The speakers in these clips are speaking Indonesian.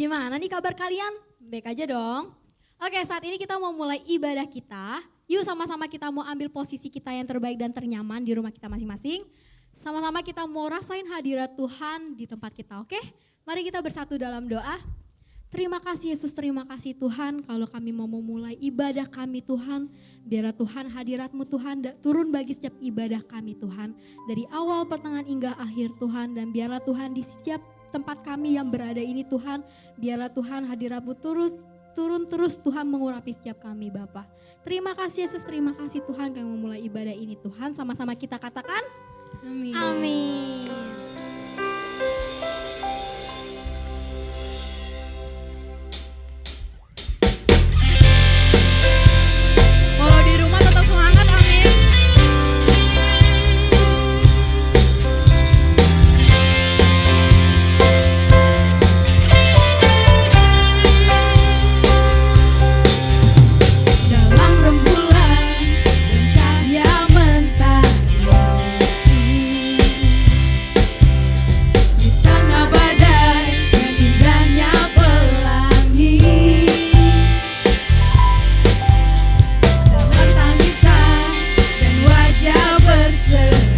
Gimana nih kabar kalian? Baik aja dong? Oke, saat ini kita mau mulai ibadah kita. Yuk sama-sama kita mau ambil posisi kita yang terbaik dan ternyaman di rumah kita masing-masing. Sama-sama kita mau rasain hadirat Tuhan di tempat kita, oke? Mari kita bersatu dalam doa. Terima kasih Yesus, terima kasih Tuhan kalau kami mau memulai ibadah kami Tuhan. Biarlah Tuhan hadirat-Mu Tuhan turun bagi setiap ibadah kami Tuhan. Dari awal, pertengahan hingga akhir Tuhan. Dan biarlah Tuhan di setiap tempat kami yang berada ini Tuhan. Biarlah Tuhan hadirat-Mu turun terus Tuhan mengurapi setiap kami Bapa. Terima kasih Yesus, terima kasih Tuhan kami memulai ibadah ini Tuhan. Sama-sama kita katakan amin. Amin. Walau di rumah tetap semangat, amin. Dalam rembulan dan cahaya mentari, di tengah badai dan indahnya pelangi, dalam tangisan dan wajah berseri,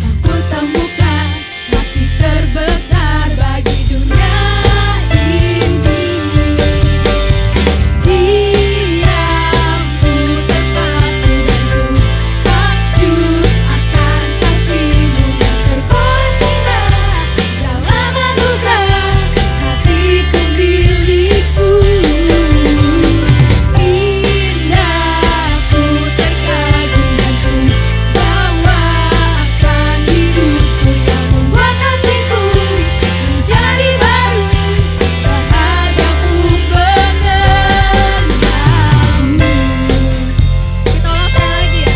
aku temukan kasih terbesar bagi dunia ini. Diamku terpaku dan ku takjub akan kasih-Mu yang terkoyak dalam anugerah, hatiku milikmu. Indah ku terkagum dan ku bawakan hidupku yang membuat hatiku menjadi baru, bahagiaku mengenangmu. Kita ulang sekali lagi ya.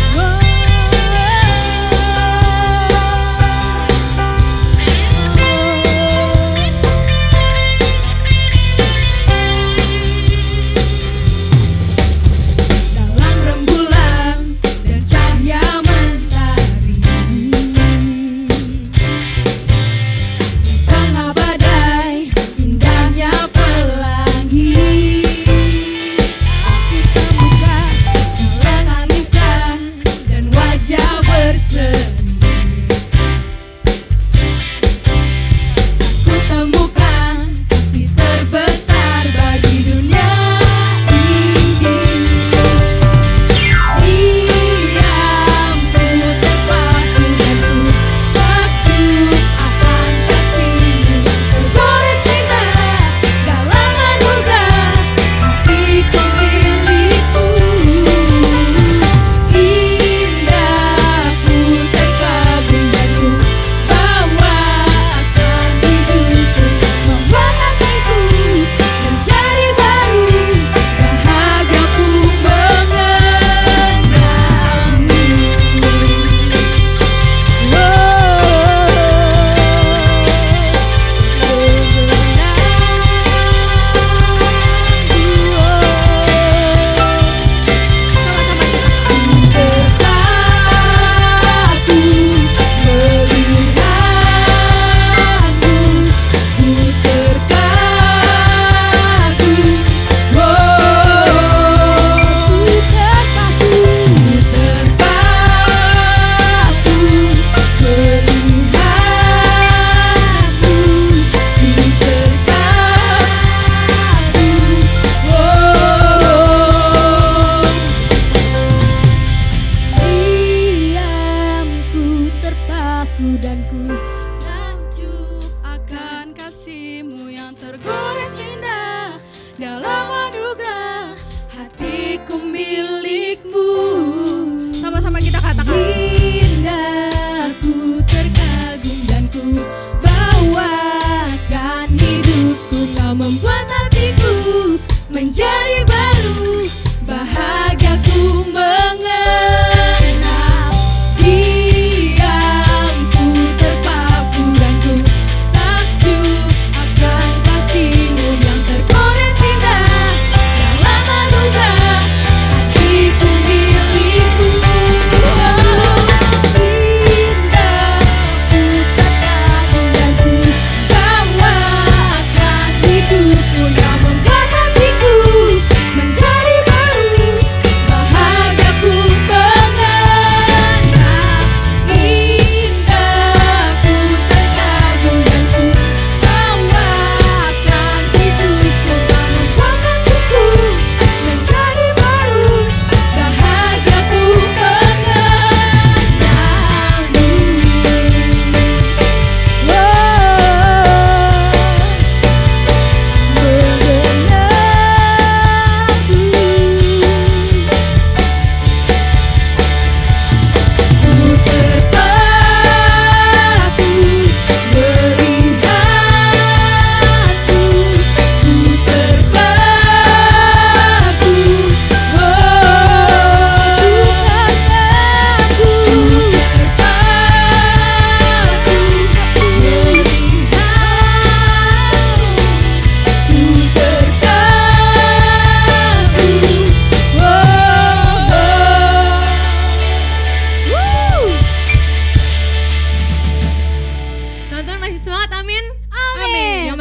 Dalam rembulan dan cahaya mentari, di tengah badai indahnya pelangi, aku temukan dalam tangisan dan wajah berseri, aku temukan kasih terbesar bagi dunia ini. Diamku terpaku dan ku takjub akan kasih-Mu yang tergores indah dalam anugerah, hatiku milikmu. Indah ku terkagum dan ku bawakan hidupku, membuat hatiku menjadi baru, bahagiaku Diamku terpaku dan ku Takjub akan kasih-Mu yang tergores indah dalam anugerah, hatiku milikmu. Sama-sama kita katakan. indah ku terkagum dan ku bawakan hidupku, Kau membuat hatiku menjadi baru, bahagiaku mengenal. Diamku terpaku dan ku takjub akan kasih-Mu yang tergores indah dalam anugerah, hatiku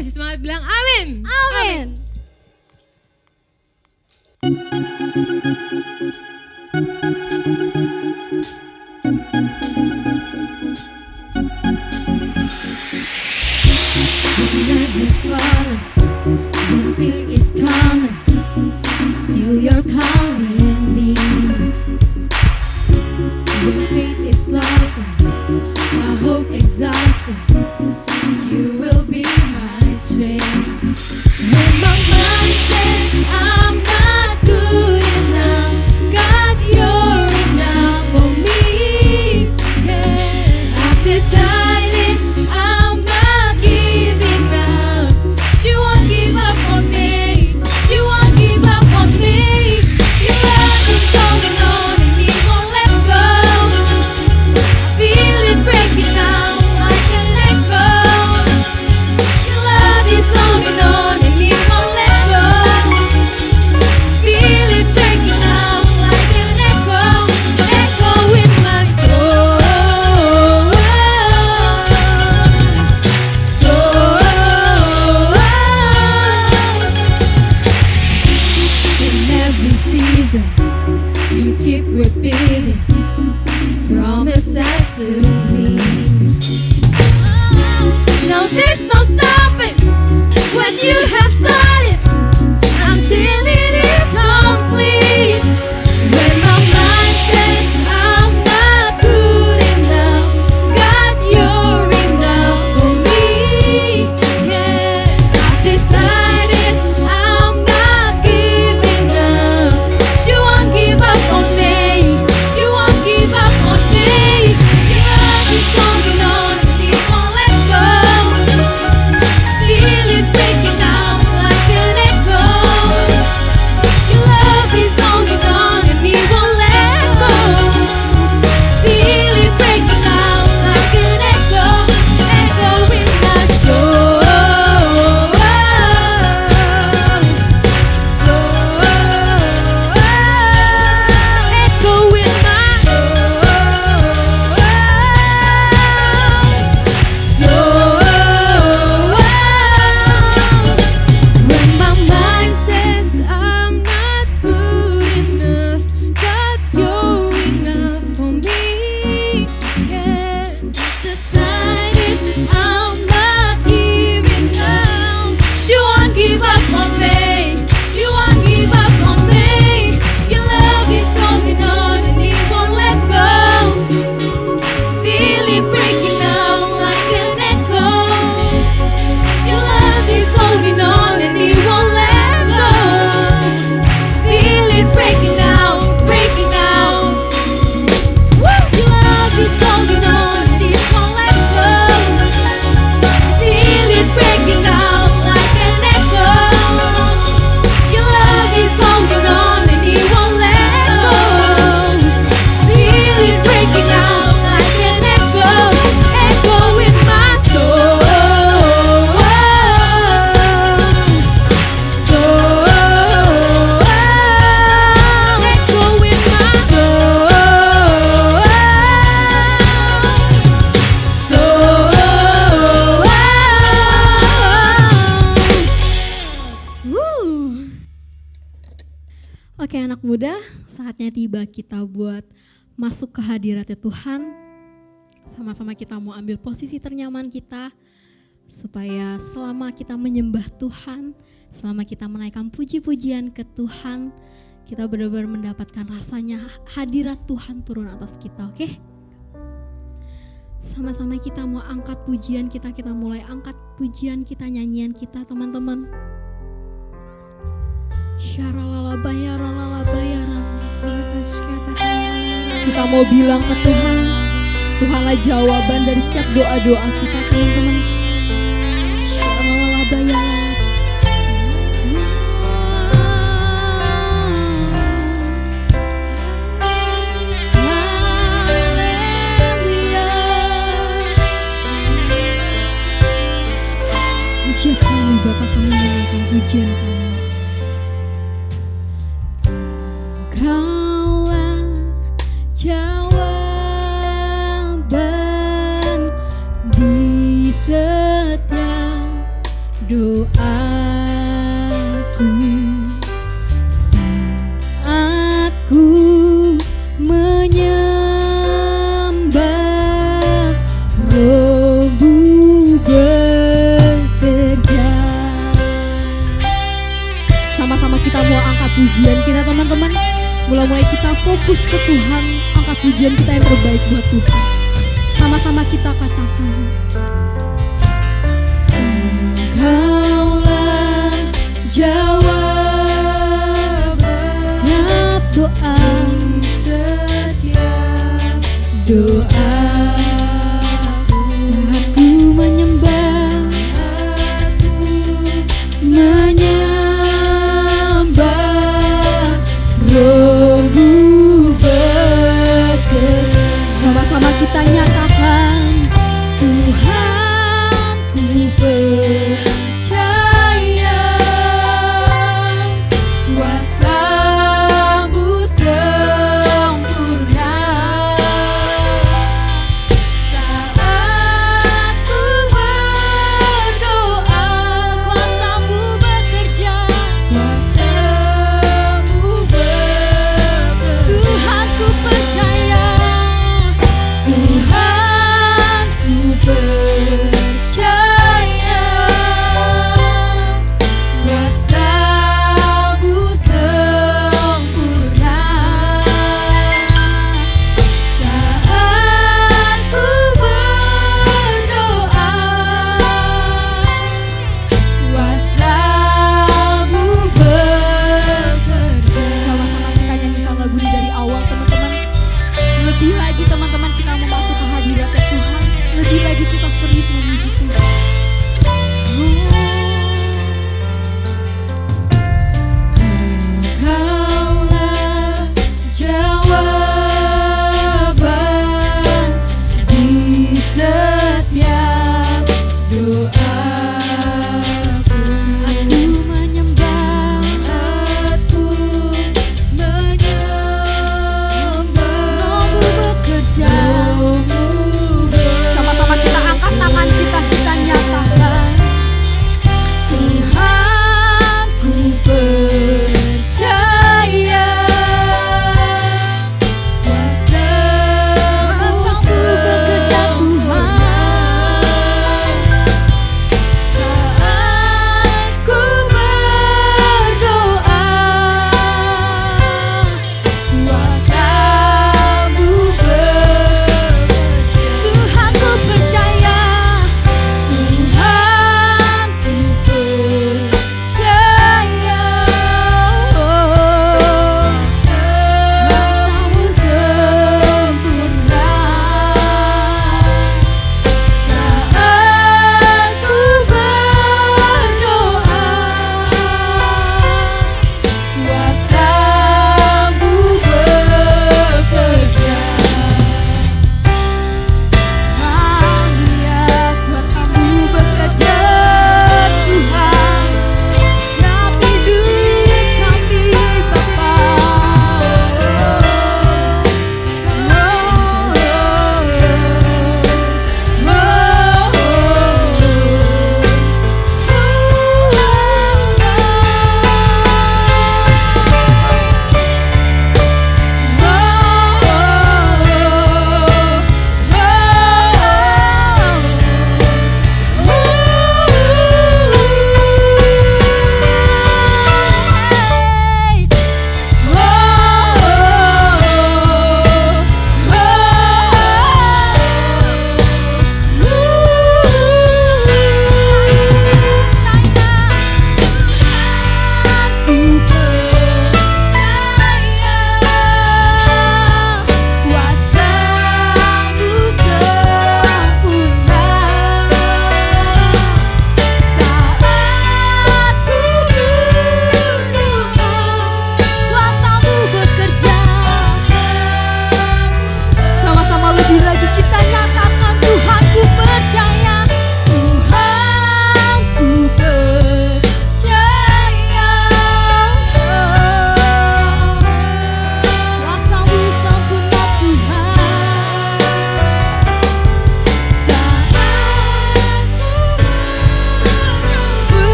masih semangat bilang amin. Amin. Night is falling, when fear is coming, still you're calling me. When faith is lost and my hope exhausted, you will be my strength. When my mind says I'm not good enough, God, you're enough for me. Yeah, I've decided I'm not giving up. You won't give up on me. You won't give up on me. Your love is going on and it won't let go. I feel it breaking down like an echo. Your love is going on and it won't let go. Feel it breaking down like an echo, echo in my soul. In every season, you keep repeating promises to me. Now there's no stopping what you have started until it is complete. When my mind says I'm not good enough, God, you're enough for me. Yeah, I've decided I'm not giving up. You won't give up on me. You won't give up on me. Your love is going on, it won't let go. Feel it breaking down like an echo. Your love is holding on and it won't let go. Feel it breaking down like an echo, echo in my soul. Echo in my soul. When my mind says I'm not good enough, God, you're enough for me. Yeah, decided I'm not giving up. You won't give up on me. You won't give up on me. Your love is holding on and it won't let go. Feel it breaking down like an echo. Your love is holding on and it won't let go. Feel it breaking down, breaking down. Your love is holding on and it won't let go. Feel it breaking down like an echo. Your love is holding on and it won't let go. Feel it breaking down like an echo, echo in my soul. Echo in my Oke anak muda, saatnya tiba kita buat masuk ke hadiratnya Tuhan. Sama-sama kita mau ambil posisi ternyaman kita, supaya selama kita menyembah Tuhan, selama kita menaikkan puji-pujian ke Tuhan, kita benar-benar mendapatkan rasanya hadirat Tuhan turun atas kita, oke? Sama-sama kita mau angkat pujian kita mulai angkat pujian kita, nyanyian kita teman-teman. Kita mau bilang ke Tuhan, Tuhanlah jawaban dari setiap doa-doa kita teman-teman. Siapa kami Bapa, kami menyanyikan pujian kami. Kaulah jawaban di setiap doaku saat ku menyembah, Rohmu bekerja. Sama-sama kita mau angkat pujian kita teman-teman. Mulai-mulai kita fokus ke Tuhan, angkat pujian kita yang terbaik buat Tuhan. Sama-sama kita katakan, Engkaulah jawab setiap doa, setiap doa. Saat ku menyembah, Rohmu bekerja. sama-sama kita nyatakan,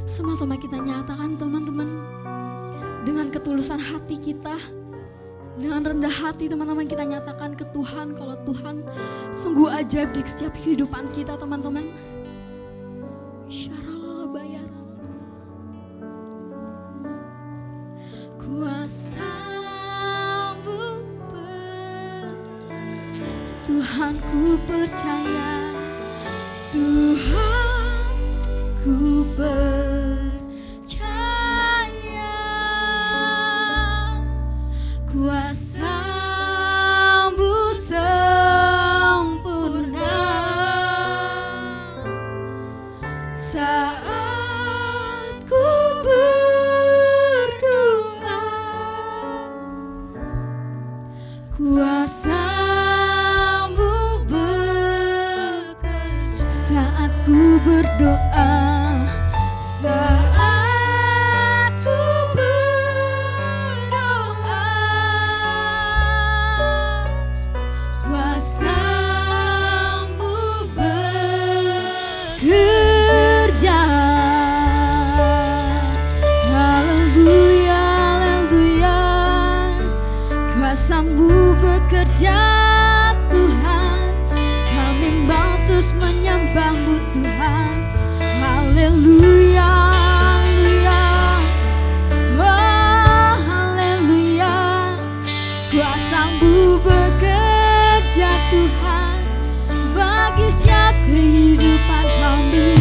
Sama-sama kita nyatakan teman-teman, dengan ketulusan hati kita, dengan rendah hati teman-teman kita nyatakan ke Tuhan kalau Tuhan sungguh ajaib di setiap kehidupan kita teman-teman. Kuasa-Mu Tuhan ku percaya, Tuhan ku percaya, kuasa-Mu sempurna saat ku berdoa, kuasa-Mu bekerja saat ku berdoa, saat ku berdoa, kuasa-Mu bekerja. Haleluya, haleluya, kuasa-Mu bekerja Tuhan, kami mau terus menyembah-Mu Tuhan. Haleluya, haleluya, oh haleluya, kuasa-Mu bekerja Tuhan bagi setiap kehidupan kami.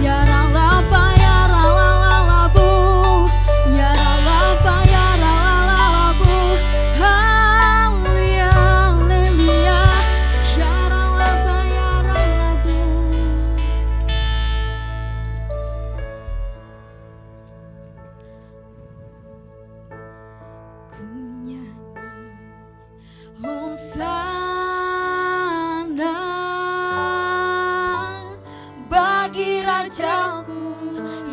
Ya ralaba, ya ralalabo, ya ralaba, ya ralalabo, haleluya, haleluya, ya ralaba, ya ralabo. Ku nyanyi Hosana bagi Rajaku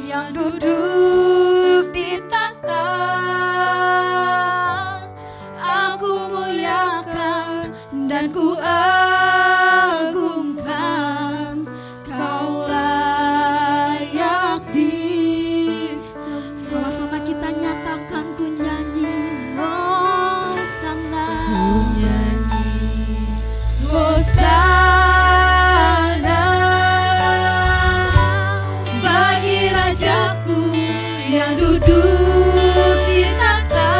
yang duduk di tahta. Aku muliakan dan ku agungkan, Kau layak disembah. Sama-sama kita nyatakan, ku nyanyi Hosana, ku nyanyi Hosana bagi Rajaku yang duduk di tahta.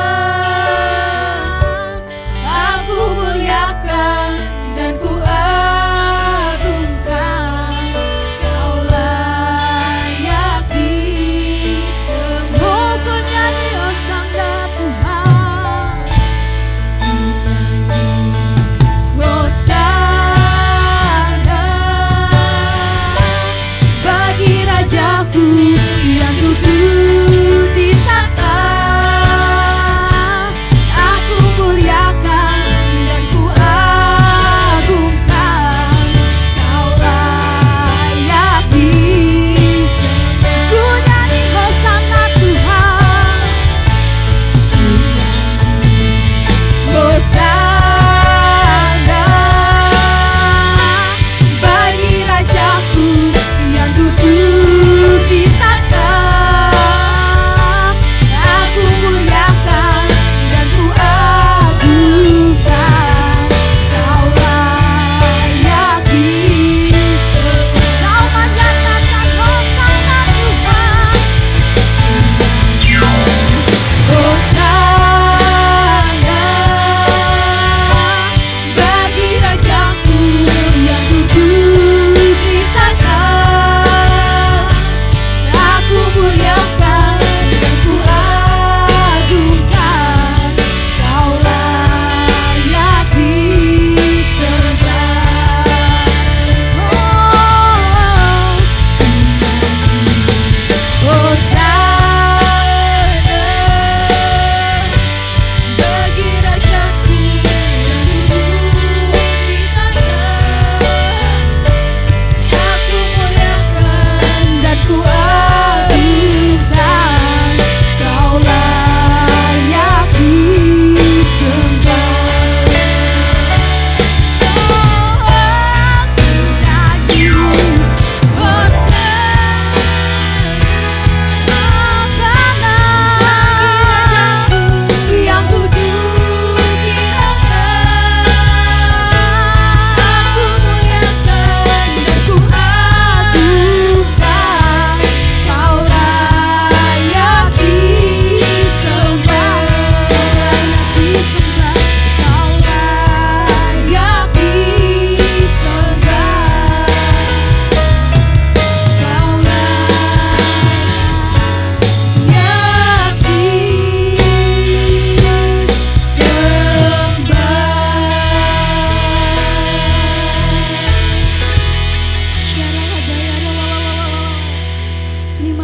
Aku muliakan dan ku agungkan, Kau layak disembah. Oh, ku nyanyi Hosana Tuhan, ku nyanyi Hosana bagi Rajaku yang duduk di tahta.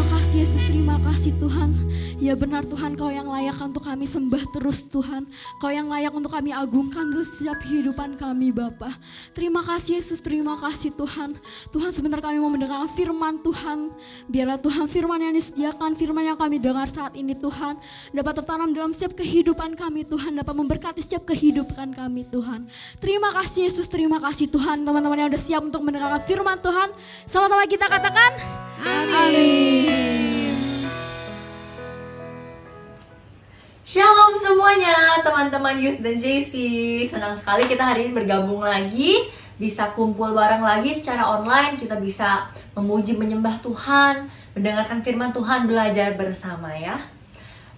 kasih Yesus, terima kasih Tuhan. Ya benar Tuhan, Kau yang layak untuk kami sembah terus Tuhan. Kau yang layak untuk kami agungkan terus setiap kehidupan kami Bapa. Terima kasih Yesus, terima kasih Tuhan. Tuhan, sebentar kami mau mendengar firman Tuhan. Biarlah Tuhan firman yang disediakan, firman yang kami dengar saat ini Tuhan, dapat tertanam dalam setiap kehidupan kami Tuhan, dapat memberkati setiap kehidupan kami Tuhan. Terima kasih Yesus, terima kasih Tuhan. Teman-teman yang udah siap untuk mendengarkan firman Tuhan, sama-sama kita katakan amin. Shalom semuanya, teman-teman Youth dan JC. Senang sekali kita hari ini bergabung lagi, bisa kumpul bareng lagi secara online. Kita bisa memuji, menyembah Tuhan, mendengarkan firman Tuhan, belajar bersama ya.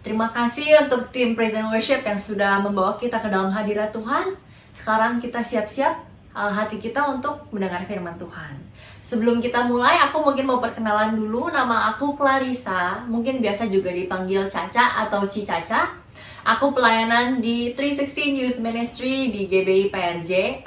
Terima kasih untuk tim Praise and Worship yang sudah membawa kita ke dalam hadirat Tuhan. Sekarang kita siap-siap hati kita untuk mendengar firman Tuhan. Sebelum kita mulai, aku mungkin mau perkenalan dulu. Nama aku Clarissa, mungkin biasa juga dipanggil Caca atau Ci Caca. Aku pelayanan di 316 Youth Ministry di GBI PRJ.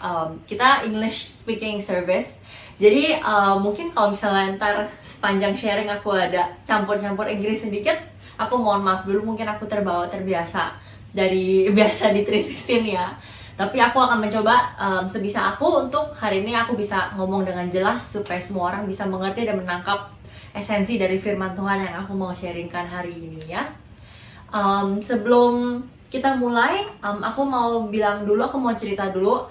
Kita English speaking service. Jadi mungkin kalau misalnya ntar sepanjang sharing aku ada campur-campur Inggris sedikit, aku mohon maaf dulu, mungkin aku terbiasa dari biasa di 316 ya. Tapi aku akan mencoba sebisa aku untuk hari ini aku bisa ngomong dengan jelas supaya semua orang bisa mengerti dan menangkap esensi dari firman Tuhan yang aku mau sharingkan hari ini ya. Sebelum kita mulai, aku mau bilang dulu, aku mau cerita dulu.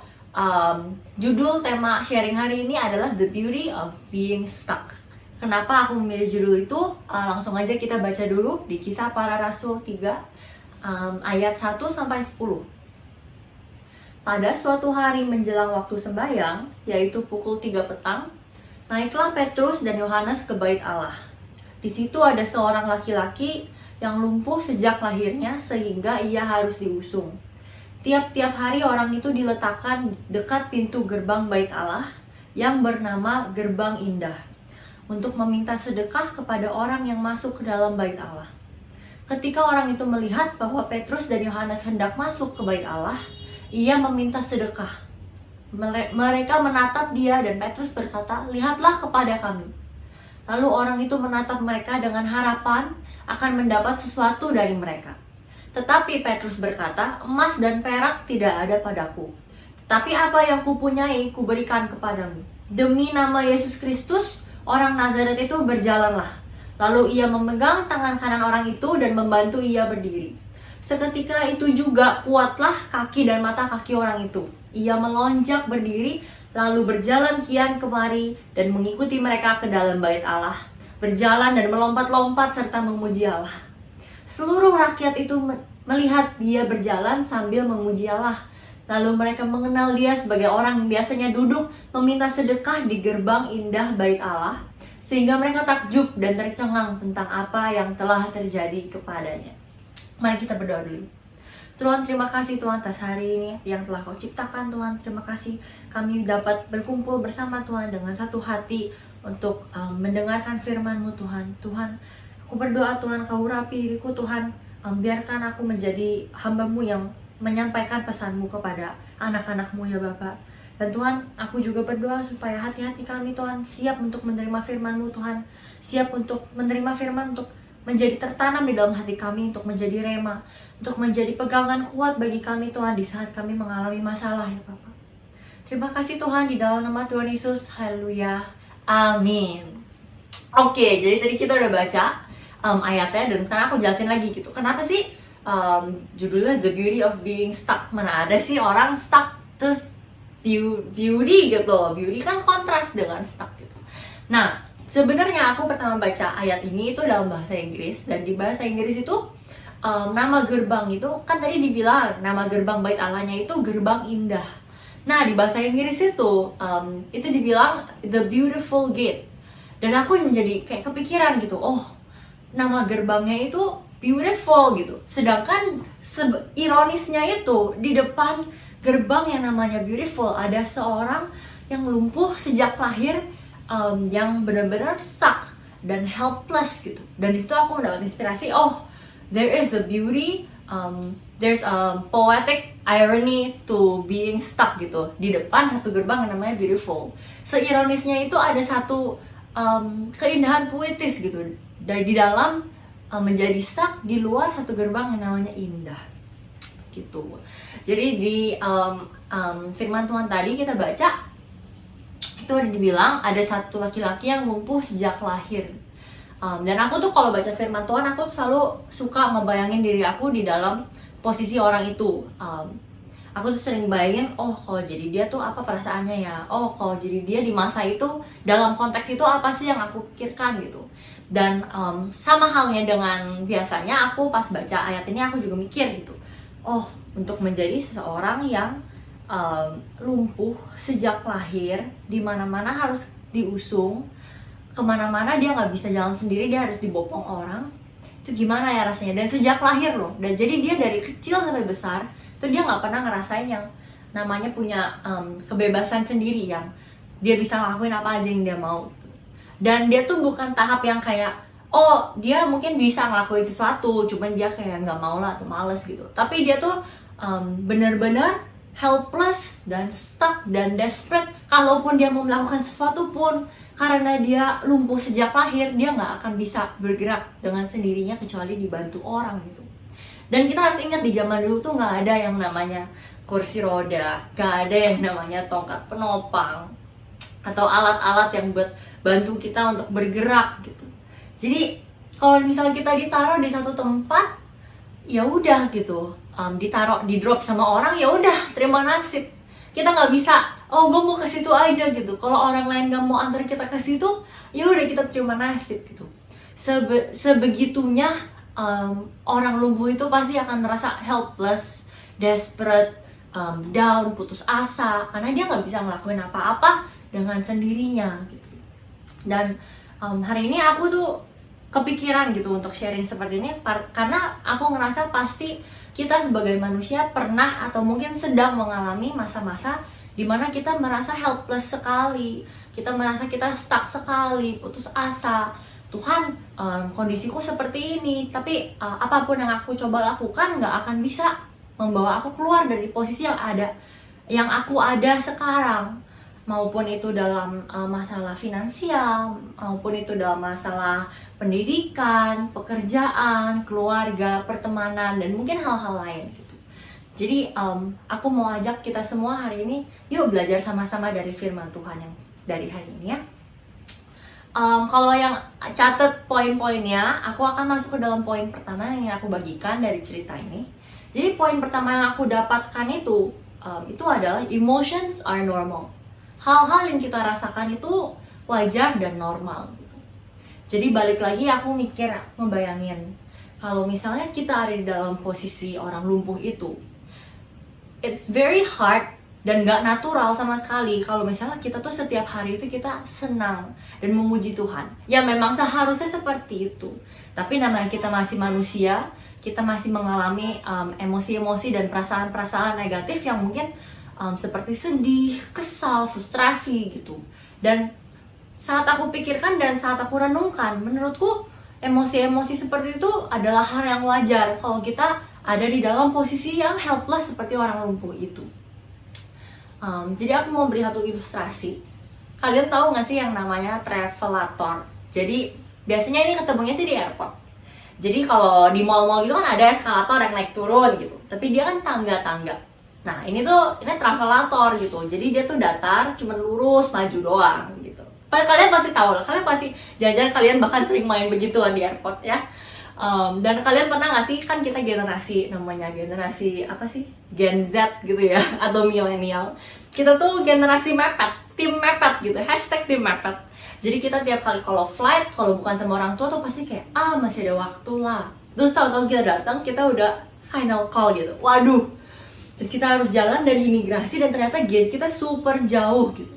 Judul tema sharing hari ini adalah The Beauty of Being Stuck. Kenapa aku memilih judul itu? Langsung aja kita baca dulu di Kisah Para Rasul 3 ayat 1 sampai 10. Pada suatu hari menjelang waktu sembahyang, yaitu pukul 3 petang, naiklah Petrus dan Yohanes ke bait Allah. Di situ ada seorang laki-laki yang lumpuh sejak lahirnya sehingga ia harus diusung. Tiap-tiap hari orang itu diletakkan dekat pintu gerbang bait Allah yang bernama Gerbang Indah untuk meminta sedekah kepada orang yang masuk ke dalam bait Allah. Ketika orang itu melihat bahwa Petrus dan Yohanes hendak masuk ke bait Allah, ia meminta sedekah. Mereka menatap dia dan Petrus berkata, "Lihatlah kepada kami." Lalu orang itu menatap mereka dengan harapan akan mendapat sesuatu dari mereka. Tetapi Petrus berkata, "Emas dan perak tidak ada padaku. Tetapi apa yang kupunyai kuberikan kepadamu. Demi nama Yesus Kristus, orang Nazaret itu berjalanlah." Lalu ia memegang tangan kanan orang itu dan membantu ia berdiri. Seketika itu juga kuatlah kaki dan mata kaki orang itu. Ia melonjak berdiri, lalu berjalan kian kemari dan mengikuti mereka ke dalam bait Allah. Berjalan dan melompat-lompat serta memuji Allah. Seluruh rakyat itu melihat dia berjalan sambil memuji Allah. Lalu mereka mengenal dia sebagai orang yang biasanya duduk meminta sedekah di gerbang indah bait Allah. Sehingga mereka takjub dan tercengang tentang apa yang telah terjadi kepadanya. Mari kita berdoa dulu. Tuhan, terima kasih Tuhan atas hari ini yang telah Kau ciptakan Tuhan. Terima kasih kami dapat berkumpul bersama Tuhan dengan satu hati untuk mendengarkan firman-Mu Tuhan. Tuhan, aku berdoa Tuhan, Kau urapi diriku Tuhan. Biarkan aku menjadi hamba-Mu yang menyampaikan pesan-Mu kepada anak-anak-Mu ya Bapak. Dan Tuhan, aku juga berdoa supaya hati-hati kami Tuhan siap untuk menerima firman-Mu Tuhan. Siap untuk menerima firman, untuk menjadi tertanam di dalam hati kami, untuk menjadi rema, untuk menjadi pegangan kuat bagi kami Tuhan di saat kami mengalami masalah ya Bapak. Terima kasih Tuhan, di dalam nama Tuhan Yesus, haleluya, amin. Oke, jadi tadi kita udah baca ayatnya dan sekarang aku jelasin lagi gitu. Kenapa sih judulnya The Beauty of Being Stuck? Mana ada sih orang stuck terus beauty gitu. Beauty kan kontras dengan stuck gitu. Nah, sebenarnya aku pertama baca ayat ini itu dalam bahasa Inggris, dan di bahasa Inggris itu nama gerbang itu kan tadi dibilang nama gerbang bait Allahnya itu Gerbang Indah. Nah, di bahasa Inggris itu dibilang The Beautiful Gate. Dan aku menjadi kayak kepikiran gitu, oh nama gerbangnya itu beautiful gitu. Sedangkan ironisnya itu di depan gerbang yang namanya beautiful ada seorang yang lumpuh sejak lahir, yang benar-benar stuck dan helpless gitu. Dan disitu aku mendapat inspirasi, oh there is a beauty, there's a poetic irony to being stuck gitu. Di depan satu gerbang yang namanya beautiful. Seironisnya itu ada satu keindahan puitis gitu dari di dalam menjadi stuck di luar satu gerbang yang namanya indah gitu. Jadi di firman Tuhan tadi kita baca itu ada dibilang ada satu laki-laki yang lumpuh sejak lahir. Dan aku tuh kalau baca firman Tuhan aku tuh selalu suka ngebayangin diri aku di dalam posisi orang itu. Aku tuh sering bayangin, oh kalau jadi dia tuh apa perasaannya ya, oh kalau jadi dia di masa itu dalam konteks itu apa sih yang aku pikirkan gitu. Dan sama halnya dengan biasanya aku pas baca ayat ini aku juga mikir gitu, oh untuk menjadi seseorang yang lumpuh sejak lahir, di mana-mana harus diusung, kemana-mana dia nggak bisa jalan sendiri, dia harus dibopong orang, itu gimana ya rasanya. Dan sejak lahir loh, dan jadi dia dari kecil sampai besar itu dia nggak pernah ngerasain yang namanya punya kebebasan sendiri, yang dia bisa ngelakuin apa aja yang dia mau. Dan dia tuh bukan tahap yang kayak oh dia mungkin bisa ngelakuin sesuatu cuman dia kayak nggak mau lah atau males gitu, tapi dia tuh benar-benar helpless dan stuck dan desperate. Kalaupun dia mau melakukan sesuatu pun, karena dia lumpuh sejak lahir, dia nggak akan bisa bergerak dengan sendirinya kecuali dibantu orang gitu. Dan kita harus ingat di zaman dulu tuh nggak ada yang namanya kursi roda, nggak ada yang namanya tongkat penopang atau alat-alat yang buat bantu kita untuk bergerak gitu. Jadi kalau misalnya kita ditaruh di satu tempat, ya udah gitu, ditaruh di drop sama orang, ya udah terima nasib. Kita nggak bisa oh gue mau ke situ aja gitu. Kalau orang lain nggak mau antar kita ke situ, ya udah kita terima nasib gitu. Sebegitunya orang lumpuh itu pasti akan merasa helpless, desperate, down, putus asa, karena dia nggak bisa ngelakuin apa-apa dengan sendirinya gitu. Dan hari ini aku tuh kepikiran gitu untuk sharing seperti ini karena aku ngerasa pasti kita sebagai manusia pernah atau mungkin sedang mengalami masa-masa dimana kita merasa helpless sekali, kita merasa kita stuck sekali, putus asa. Tuhan, kondisiku seperti ini, tapi apapun yang aku coba lakukan nggak akan bisa membawa aku keluar dari posisi yang aku ada sekarang. Maupun itu dalam masalah finansial, maupun itu dalam masalah pendidikan, pekerjaan, keluarga, pertemanan, dan mungkin hal-hal lain gitu. Jadi aku mau ajak kita semua hari ini, yuk belajar sama-sama dari firman Tuhan yang dari hari ini ya. Kalau yang catat poin-poinnya, aku akan masuk ke dalam poin pertama yang aku bagikan dari cerita ini. Jadi poin pertama yang aku dapatkan itu adalah emotions are normal. Hal-hal yang kita rasakan itu wajar dan normal gitu. Jadi balik lagi aku membayangin kalau misalnya kita ada di dalam posisi orang lumpuh itu, it's very hard dan gak natural sama sekali kalau misalnya kita tuh setiap hari itu kita senang dan memuji Tuhan. Ya memang seharusnya seperti itu, tapi namanya kita masih manusia, kita masih mengalami emosi-emosi dan perasaan-perasaan negatif yang mungkin seperti sedih, kesal, frustrasi gitu. Dan saat aku pikirkan dan saat aku renungkan, menurutku emosi-emosi seperti itu adalah hal yang wajar kalau kita ada di dalam posisi yang helpless seperti orang lumpuh itu. Jadi aku mau beri satu ilustrasi. Kalian tahu gak sih yang namanya travelator? Jadi biasanya ini ketemunya sih di airport. Jadi kalau di mall-mall gitu kan ada eskalator yang naik turun gitu, tapi dia kan tangga-tangga. Nah ini travelator gitu, jadi dia tuh datar, cuman lurus maju doang gitu. Kalian pasti tahu lah, kalian pasti jajan, kalian bahkan sering main begituan di airport ya. Dan kalian pernah nggak sih, kan kita generasi apa sih, Gen Z gitu ya, atau milenial. Kita tuh generasi mepet, tim mepet gitu, #tim mepet. Jadi kita tiap kali kalau flight, kalau bukan sama orang tua tuh pasti kayak masih ada waktu lah. Terus tahu-tahu kita datang, kita udah final call gitu, waduh. Terus kita harus jalan dari imigrasi dan ternyata gate kita super jauh gitu.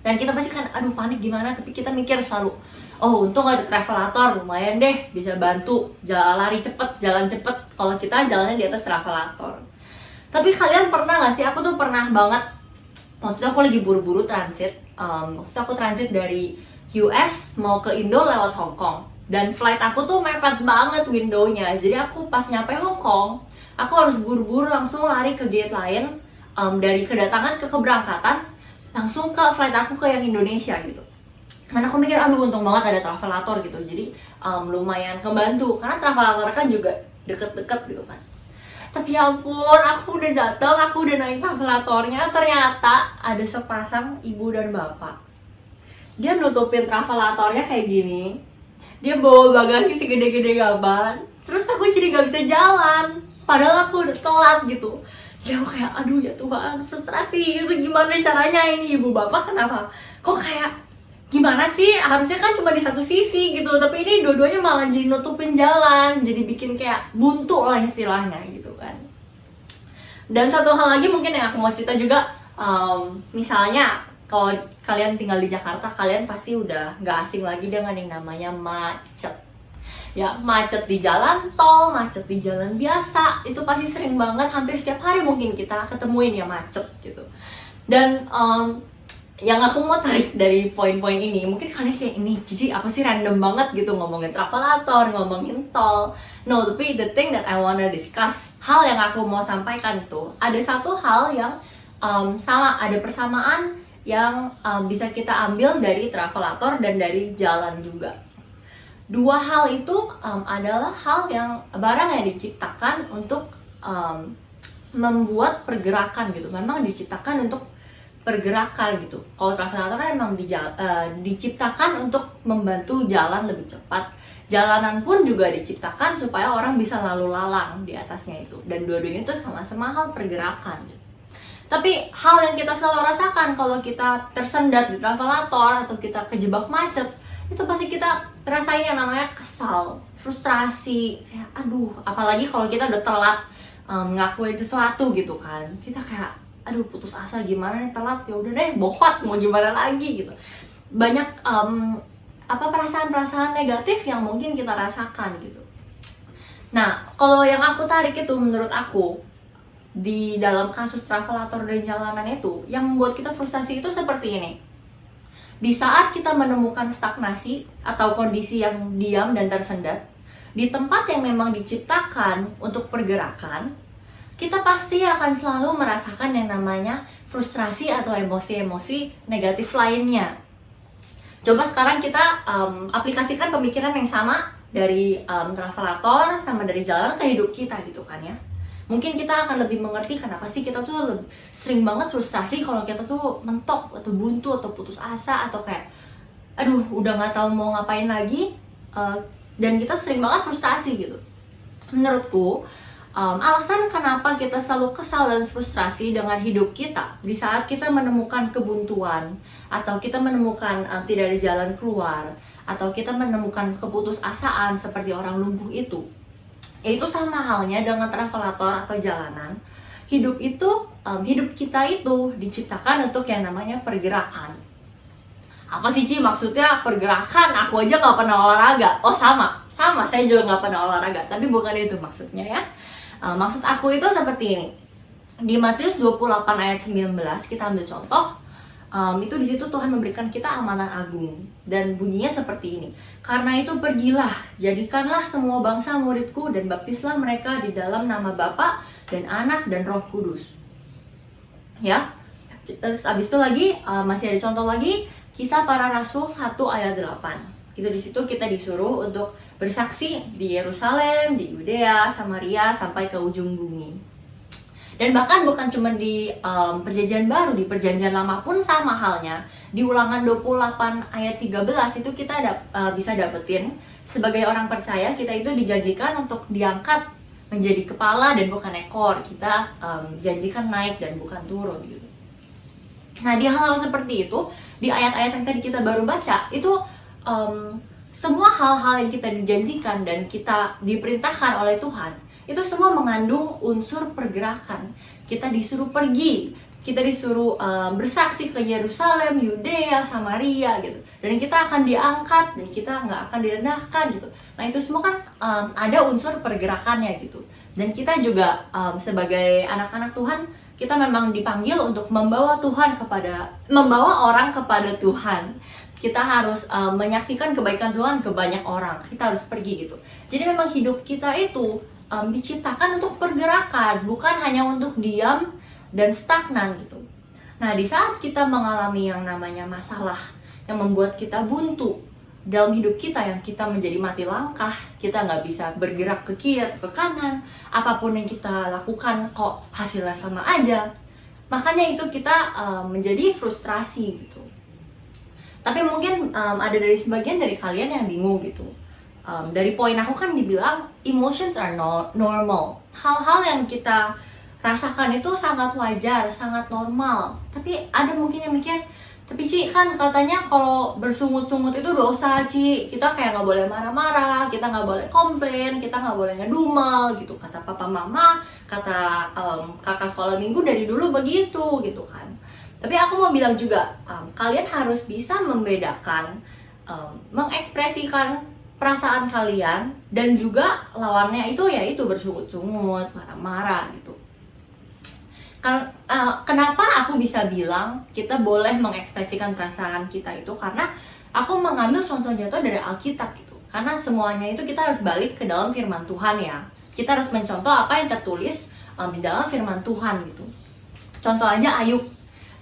Dan kita pasti kan panik gimana, tapi kita mikir selalu, oh untung ada travelator, lumayan deh bisa bantu lari cepet, jalan cepet kalau kita jalannya di atas travelator. Tapi kalian pernah gak sih, aku tuh pernah banget, waktu itu aku lagi buru-buru transit, waktu aku transit dari US mau ke Indo lewat Hong Kong. Dan flight aku tuh mepet banget windownya, jadi aku pas nyampe Hong Kong, aku harus buru-buru langsung lari ke gate lain, dari kedatangan ke keberangkatan, langsung ke flight aku ke yang Indonesia gitu. Karena aku mikir, aduh untung banget ada travelator gitu, jadi lumayan kebantu, karena travelator kan juga deket-deket gitu kan. Tapi ya ampun, aku udah datang, aku udah naik travelatornya, ternyata ada sepasang ibu dan bapak. Dia nutupin travelatornya kayak gini, dia bawa bagasi segede-gede gaban, terus aku jadi gak bisa jalan, padahal aku udah telat gitu. Jadi aku kayak, aduh ya Tuhan, frustrasi gitu, gimana caranya ini ibu bapak kenapa kok kayak gimana sih, harusnya kan cuma di satu sisi gitu, tapi ini dua-duanya malah jadi nutupin jalan, jadi bikin kayak buntu lah istilahnya gitu kan. Dan satu hal lagi mungkin yang aku mau cerita juga, misalnya kalau kalian tinggal di Jakarta, kalian pasti udah gak asing lagi dengan yang namanya macet. Ya, macet di jalan tol, macet di jalan biasa, itu pasti sering banget, hampir setiap hari mungkin kita ketemuin ya macet gitu. Dan yang aku mau tarik dari poin-poin ini, mungkin kalian kayak, ini Cici apa sih random banget gitu ngomongin travelator, ngomongin tol. No, tapi the thing that I wanna discuss, hal yang aku mau sampaikan tuh, ada satu hal yang sama, ada persamaan yang bisa kita ambil dari travelator dan dari jalan juga. Dua hal itu adalah hal yang barang yang diciptakan untuk membuat pergerakan gitu, memang diciptakan untuk pergerakan gitu. Kalau travelator kan memang diciptakan untuk membantu jalan lebih cepat. Jalanan pun juga diciptakan supaya orang bisa lalu lalang di atasnya itu. Dan dua-duanya itu sama-sama hal pergerakan gitu. Tapi hal yang kita selalu rasakan kalau kita tersendat di travelator atau kita kejebak macet, itu pasti kita rasain yang namanya kesal, frustrasi, kayak aduh, apalagi kalau kita udah telat ngelakuin sesuatu gitu kan. Kita kayak aduh putus asa, gimana nih telat, ya udah deh bohot, mau gimana lagi gitu. Banyak perasaan-perasaan negatif yang mungkin kita rasakan gitu. Nah, kalau yang aku tarik itu menurut aku di dalam kasus travelator dan jalanan itu, yang membuat kita frustasi itu seperti ini. Di saat kita menemukan stagnasi atau kondisi yang diam dan tersendat di tempat yang memang diciptakan untuk pergerakan, kita pasti akan selalu merasakan yang namanya frustrasi atau emosi-emosi negatif lainnya. Coba sekarang kita aplikasikan pemikiran yang sama dari travelator sama dari jalan ke hidup kita gitu kan ya. Mungkin kita akan lebih mengerti kenapa sih kita tuh sering banget frustrasi kalau kita tuh mentok atau buntu atau putus asa atau kayak aduh udah gak tahu mau ngapain lagi, dan kita sering banget frustasi gitu. Menurutku alasan kenapa kita selalu kesal dan frustrasi dengan hidup kita di saat kita menemukan kebuntuan atau kita menemukan tidak ada jalan keluar atau kita menemukan keputusasaan seperti orang lumpuh itu sama halnya dengan travelator atau jalanan. Hidup kita itu diciptakan untuk yang namanya pergerakan. Apa sih Ci maksudnya pergerakan? Aku aja gak pernah olahraga. Oh sama, saya juga gak pernah olahraga. Tapi bukan itu maksudnya ya. Maksud aku itu seperti ini. Di Matius 28 ayat 19 kita ambil contoh. Itu di situ Tuhan memberikan kita amanat agung dan bunyinya seperti ini. Karena itu pergilah, jadikanlah semua bangsa muridku dan baptislah mereka di dalam nama Bapa dan Anak dan Roh Kudus. Ya. Terus abis itu lagi masih ada contoh lagi, Kisah Para Rasul 1 ayat 8. Itu di situ kita disuruh untuk bersaksi di Yerusalem, di Yudea, Samaria sampai ke ujung bumi. Dan bahkan bukan cuma di perjanjian baru, di perjanjian lama pun sama halnya. Di Ulangan 28 ayat 13 itu kita bisa dapetin sebagai orang percaya kita itu dijanjikan untuk diangkat menjadi kepala dan bukan ekor. Kita janjikan naik dan bukan turun gitu. Nah di hal-hal seperti itu, di ayat-ayat yang tadi kita baru baca, itu semua hal-hal yang kita dijanjikan dan kita diperintahkan oleh Tuhan, itu semua mengandung unsur pergerakan. Kita disuruh pergi, kita disuruh bersaksi ke Yerusalem, Yudea, Samaria gitu. Dan kita akan diangkat dan kita nggak akan direndahkan gitu. Nah itu semua kan ada unsur pergerakannya gitu. Dan kita juga sebagai anak-anak Tuhan, kita memang dipanggil untuk membawa orang kepada Tuhan. Kita harus menyaksikan kebaikan Tuhan ke banyak orang. Kita harus pergi gitu. Jadi memang hidup kita itu diciptakan untuk pergerakan, bukan hanya untuk diam dan stagnan gitu. Nah di saat kita mengalami yang namanya masalah, yang membuat kita buntu dalam hidup kita, yang kita menjadi mati langkah, kita nggak bisa bergerak ke kiri atau ke kanan, apapun yang kita lakukan kok hasilnya sama aja. Makanya itu kita menjadi frustrasi gitu. Tapi mungkin ada dari sebagian dari kalian yang bingung gitu. Dari poin aku kan dibilang emotions are normal. Hal-hal yang kita rasakan itu sangat wajar, sangat normal. Tapi ada mungkin yang mikir, tapi Ci, kan katanya kalau bersungut-sungut itu dosa, Ci. Kita kayak nggak boleh marah-marah, kita nggak boleh komplain, kita nggak boleh ngedumel gitu. Kata papa mama, kata kakak sekolah minggu dari dulu begitu gitu kan. Tapi aku mau bilang juga, kalian harus bisa membedakan, mengekspresikan perasaan kalian dan juga lawannya itu yaitu bersungut-sungut, marah-marah gitu. Kenapa aku bisa bilang kita boleh mengekspresikan perasaan kita itu? Karena aku mengambil contoh jatuh dari Alkitab gitu. Karena semuanya itu kita harus balik ke dalam firman Tuhan ya. Kita harus mencontoh apa yang tertulis di dalam firman Tuhan gitu. Contoh aja Ayub.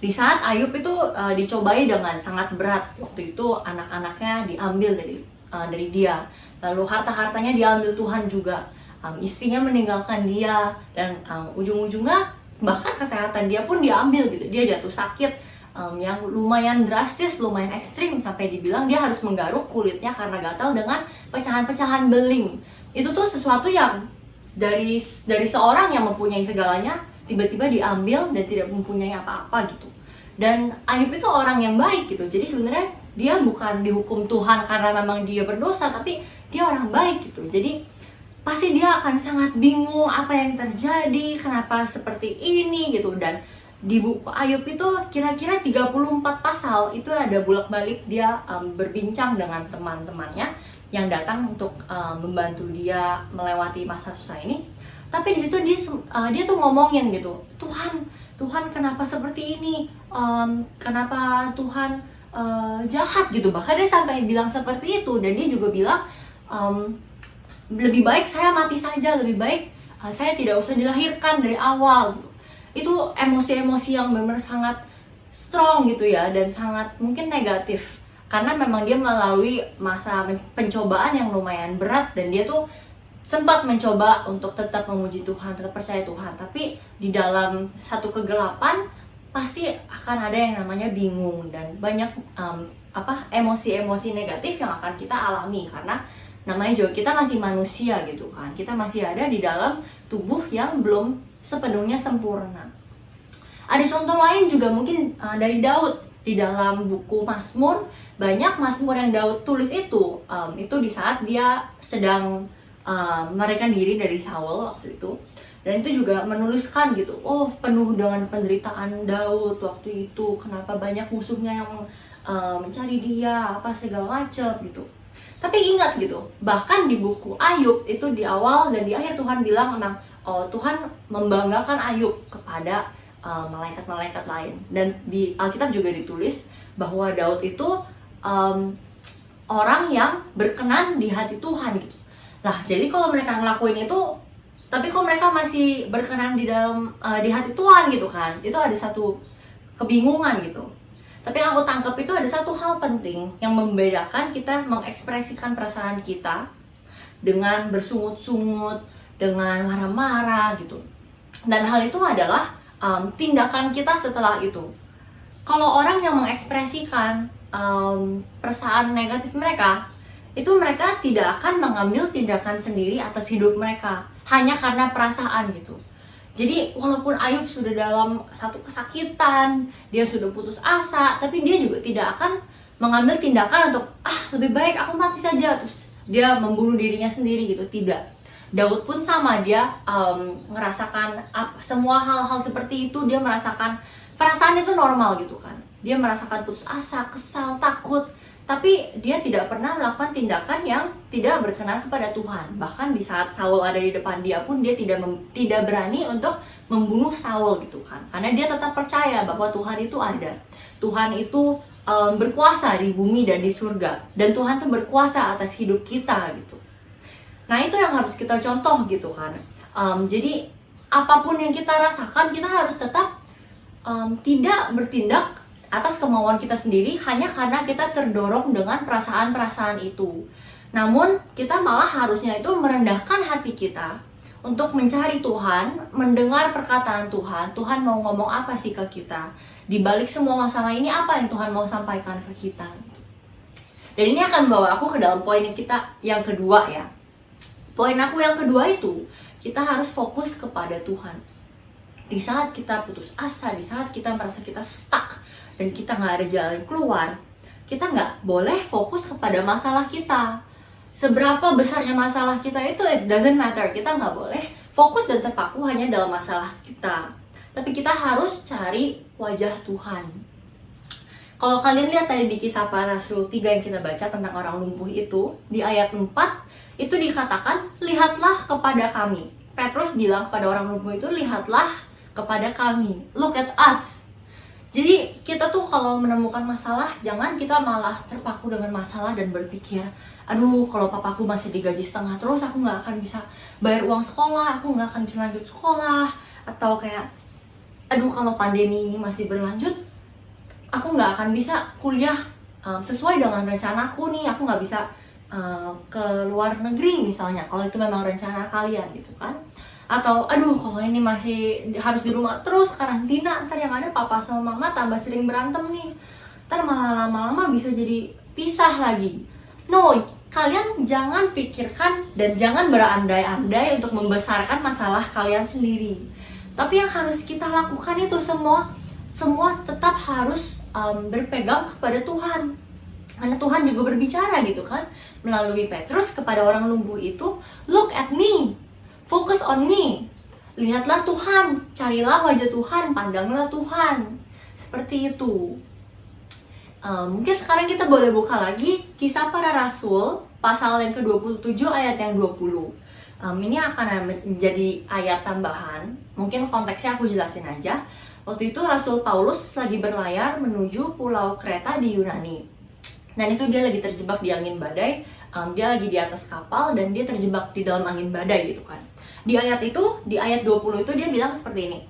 Di saat Ayub itu dicobai dengan sangat berat. Waktu itu anak-anaknya diambil dari dia. Lalu harta-hartanya diambil Tuhan juga. Istrinya meninggalkan dia. Dan ujung-ujungnya bahkan kesehatan dia pun diambil gitu. Dia jatuh sakit yang lumayan drastis, lumayan ekstrim, sampai dibilang dia harus menggaruk kulitnya karena gatal dengan pecahan-pecahan beling. Itu tuh sesuatu yang dari seorang yang mempunyai segalanya tiba-tiba diambil dan tidak mempunyai apa-apa gitu. Dan Ayub itu orang yang baik gitu. Jadi sebenarnya dia bukan dihukum Tuhan karena memang dia berdosa, tapi dia orang baik gitu. Jadi pasti dia akan sangat bingung apa yang terjadi, kenapa seperti ini gitu. Dan di buku Ayub itu kira-kira 34 pasal itu ada bolak-balik dia berbincang dengan teman-temannya yang datang untuk membantu dia melewati masa susah ini. Tapi di situ dia tuh ngomongin gitu, Tuhan kenapa seperti ini, kenapa Tuhan jahat gitu. Bahkan dia sampai bilang seperti itu. Dan dia juga bilang lebih baik saya mati saja, lebih baik saya tidak usah dilahirkan dari awal gitu. Itu emosi-emosi yang benar-benar sangat strong gitu ya, dan sangat mungkin negatif. Karena memang dia melalui masa pencobaan yang lumayan berat, dan dia tuh sempat mencoba untuk tetap memuji Tuhan, tetap percaya Tuhan. Tapi di dalam satu kegelapan pasti akan ada yang namanya bingung, dan banyak emosi-emosi negatif yang akan kita alami. Karena namanya juga kita masih manusia gitu kan, kita masih ada di dalam tubuh yang belum sepenuhnya sempurna. Ada contoh lain juga mungkin dari Daud. Di dalam buku Mazmur, banyak Mazmur yang Daud tulis itu di saat dia sedang melarikan diri dari Saul waktu itu. Dan itu juga menuliskan gitu, penuh dengan penderitaan Daud waktu itu, kenapa banyak musuhnya yang mencari dia, apa segala macam gitu. Tapi ingat gitu, bahkan di buku Ayub itu di awal dan di akhir Tuhan bilang memang Tuhan membanggakan Ayub kepada malaikat-malaikat lain. Dan di Alkitab juga ditulis bahwa Daud itu orang yang berkenan di hati Tuhan gitu. Lah, jadi kalau mereka ngelakuin itu, tapi kok mereka masih berkenan di hati Tuhan gitu kan? Itu ada satu kebingungan gitu. Tapi yang aku tangkap itu ada satu hal penting yang membedakan kita mengekspresikan perasaan kita dengan bersungut-sungut, dengan marah-marah gitu. Dan hal itu adalah tindakan kita setelah itu. Kalau orang yang mengekspresikan perasaan negatif mereka, itu mereka tidak akan mengambil tindakan sendiri atas hidup mereka hanya karena perasaan gitu. Jadi walaupun Ayub sudah dalam satu kesakitan, dia sudah putus asa, tapi dia juga tidak akan mengambil tindakan untuk lebih baik aku mati saja, terus dia membunuh dirinya sendiri gitu. Tidak. Daud pun sama, dia merasakan semua hal-hal seperti itu. Dia merasakan perasaan itu normal gitu kan. Dia merasakan putus asa, kesal, takut, tapi dia tidak pernah melakukan tindakan yang tidak berkenan kepada Tuhan. Bahkan di saat Saul ada di depan dia pun dia tidak berani untuk membunuh Saul gitu kan. Karena dia tetap percaya bahwa Tuhan itu ada. Tuhan itu berkuasa di bumi dan di surga. Dan Tuhan tuh berkuasa atas hidup kita gitu. Nah itu yang harus kita contoh gitu kan. Jadi apapun yang kita rasakan, kita harus tetap tidak bertindak atas kemauan kita sendiri hanya karena kita terdorong dengan perasaan-perasaan itu. Namun kita malah harusnya itu merendahkan hati kita untuk mencari Tuhan, mendengar perkataan Tuhan. Tuhan mau ngomong apa sih ke kita? Di balik semua masalah ini apa yang Tuhan mau sampaikan ke kita? Dan ini akan membawa aku ke dalam poin kita yang kedua ya. Poin aku yang kedua itu, kita harus fokus kepada Tuhan. Di saat kita putus asa, di saat kita merasa kita stuck, dan kita nggak ada jalan keluar, kita nggak boleh fokus kepada masalah kita. Seberapa besarnya masalah kita itu, it doesn't matter. Kita nggak boleh fokus dan terpaku hanya dalam masalah kita. Tapi kita harus cari wajah Tuhan. Kalau kalian lihat tadi di Kisah Para Rasul 3 yang kita baca tentang orang lumpuh itu, di ayat 4, itu dikatakan, lihatlah kepada kami. Petrus bilang kepada orang lumpuh itu, lihatlah kepada kami. Look at us. Jadi kita tuh kalau menemukan masalah, jangan kita malah terpaku dengan masalah dan berpikir, aduh kalau papaku masih digaji setengah terus, aku nggak akan bisa bayar uang sekolah, aku nggak akan bisa lanjut sekolah. Atau kayak, aduh kalau pandemi ini masih berlanjut, aku nggak akan bisa kuliah sesuai dengan rencanaku nih, aku nggak bisa ke luar negeri misalnya, kalau itu memang rencana kalian gitu kan. Atau aduh kalau ini masih harus di rumah terus karantina, ntar yang ada papa sama mama tambah sering berantem nih, ntar malah lama-lama bisa jadi pisah lagi. No, kalian jangan pikirkan dan jangan berandai-andai untuk membesarkan masalah kalian sendiri. Tapi yang harus kita lakukan itu semua tetap harus berpegang kepada Tuhan. Karena Tuhan juga berbicara gitu kan, melalui Petrus kepada orang lumpuh itu, look at me, focus on me, lihatlah Tuhan, carilah wajah Tuhan, pandanglah Tuhan. Seperti itu. Mungkin sekarang kita boleh buka lagi Kisah Para Rasul pasal yang ke-27 ayat yang 20. Ini akan menjadi ayat tambahan. Mungkin konteksnya aku jelasin aja. Waktu itu Rasul Paulus lagi berlayar menuju pulau Kreta di Yunani. Dan itu dia lagi terjebak di angin badai, dia lagi di atas kapal dan dia terjebak di dalam angin badai gitu kan. Di ayat 20 itu dia bilang seperti ini.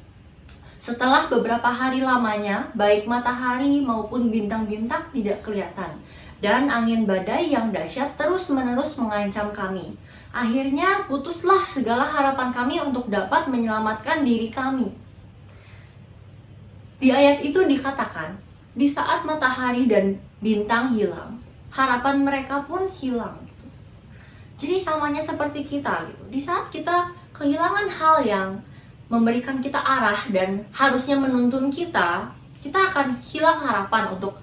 Setelah beberapa hari lamanya, baik matahari maupun bintang-bintang tidak kelihatan. Dan angin badai yang dahsyat terus-menerus mengancam kami. Akhirnya putuslah segala harapan kami untuk dapat menyelamatkan diri kami. Di ayat itu dikatakan, di saat matahari dan bintang hilang, harapan mereka pun hilang gitu. Jadi samanya seperti kita gitu. Di saat kita kehilangan hal yang memberikan kita arah dan harusnya menuntun kita, kita akan hilang harapan untuk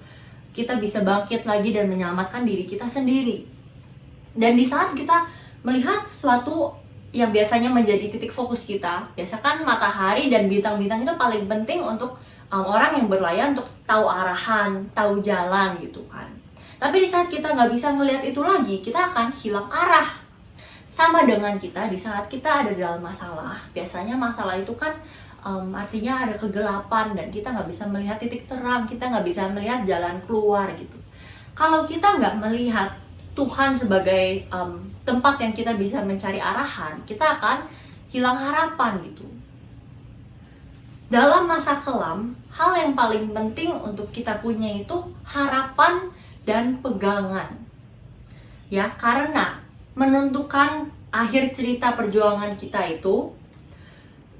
kita bisa bangkit lagi dan menyelamatkan diri kita sendiri. Dan di saat kita melihat sesuatu yang biasanya menjadi titik fokus kita, biasakan matahari dan bintang-bintang itu paling penting untuk orang yang berlayar untuk tahu arahan, tahu jalan gitu kan. Tapi di saat kita nggak bisa ngelihat itu lagi, kita akan hilang arah. Sama dengan kita di saat kita ada dalam masalah. Biasanya masalah itu kan artinya ada kegelapan dan kita nggak bisa melihat titik terang, kita nggak bisa melihat jalan keluar gitu. Kalau kita nggak melihat Tuhan sebagai tempat yang kita bisa mencari arahan, kita akan hilang harapan gitu. Dalam masa kelam, hal yang paling penting untuk kita punya itu harapan dan pegangan. Ya, karena menentukan akhir cerita perjuangan kita itu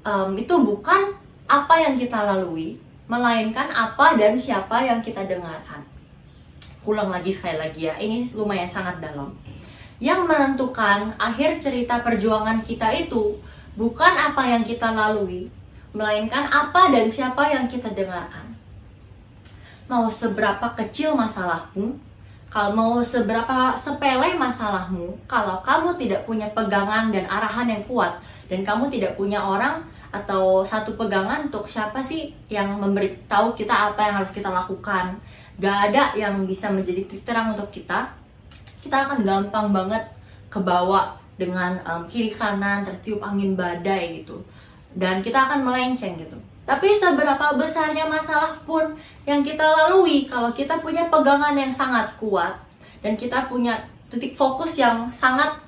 bukan apa yang kita lalui, melainkan apa dan siapa yang kita dengarkan. Ulang lagi sekali lagi ya, ini lumayan sangat dalam. Yang menentukan akhir cerita perjuangan kita itu bukan apa yang kita lalui, melainkan apa dan siapa yang kita dengarkan. Mau seberapa kecil masalahmu, kalau mau seberapa sepele masalahmu, kalau kamu tidak punya pegangan dan arahan yang kuat, dan kamu tidak punya orang atau satu pegangan untuk siapa sih yang memberitahu kita apa yang harus kita lakukan, gak ada yang bisa menjadi titik terang untuk kita akan gampang banget kebawa dengan kiri kanan tertiup angin badai gitu, dan kita akan melenceng gitu. Tapi seberapa besarnya masalah pun yang kita lalui, kalau kita punya pegangan yang sangat kuat dan kita punya titik fokus yang sangat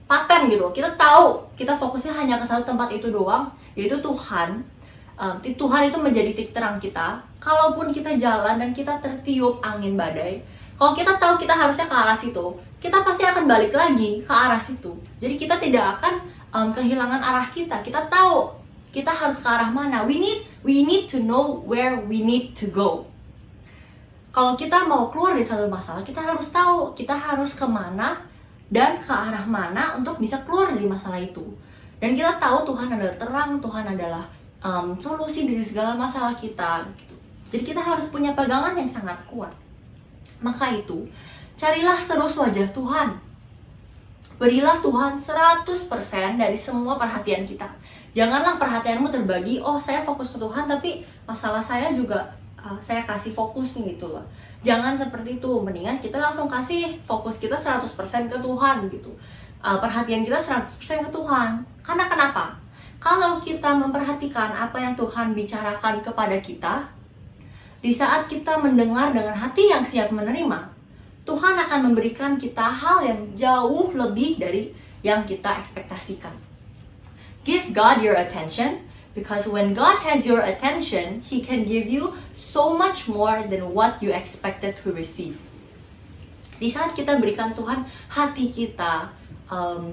paten gitu, kita tahu kita fokusnya hanya ke satu tempat itu doang, yaitu Tuhan, Tuhan itu menjadi titik terang kita. Kalaupun kita jalan dan kita tertiup angin badai, kalau kita tahu kita harusnya ke arah situ, kita pasti akan balik lagi ke arah situ. Jadi kita tidak akan kehilangan arah kita. Kita tahu kita harus ke arah mana. We need to know where we need to go. Kalau kita mau keluar dari satu masalah, kita harus tahu kita harus kemana dan ke arah mana untuk bisa keluar dari masalah itu. Dan kita tahu Tuhan adalah terang, Tuhan adalah solusi dari segala masalah kita gitu. Jadi kita harus punya pegangan yang sangat kuat. Maka itu, carilah terus wajah Tuhan. Berilah Tuhan 100% dari semua perhatian kita. Janganlah perhatianmu terbagi, oh saya fokus ke Tuhan tapi masalah saya juga saya kasih fokus gitu loh. Jangan seperti itu, mendingan kita langsung kasih fokus kita 100% ke Tuhan gitu. Perhatian kita 100% ke Tuhan. Karena kenapa? Kalau kita memperhatikan apa yang Tuhan bicarakan kepada kita, di saat kita mendengar dengan hati yang siap menerima, Tuhan akan memberikan kita hal yang jauh lebih dari yang kita ekspektasikan. Give God your attention, because when God has your attention, He can give you so much more than what you expected to receive. Di saat kita berikan Tuhan hati kita,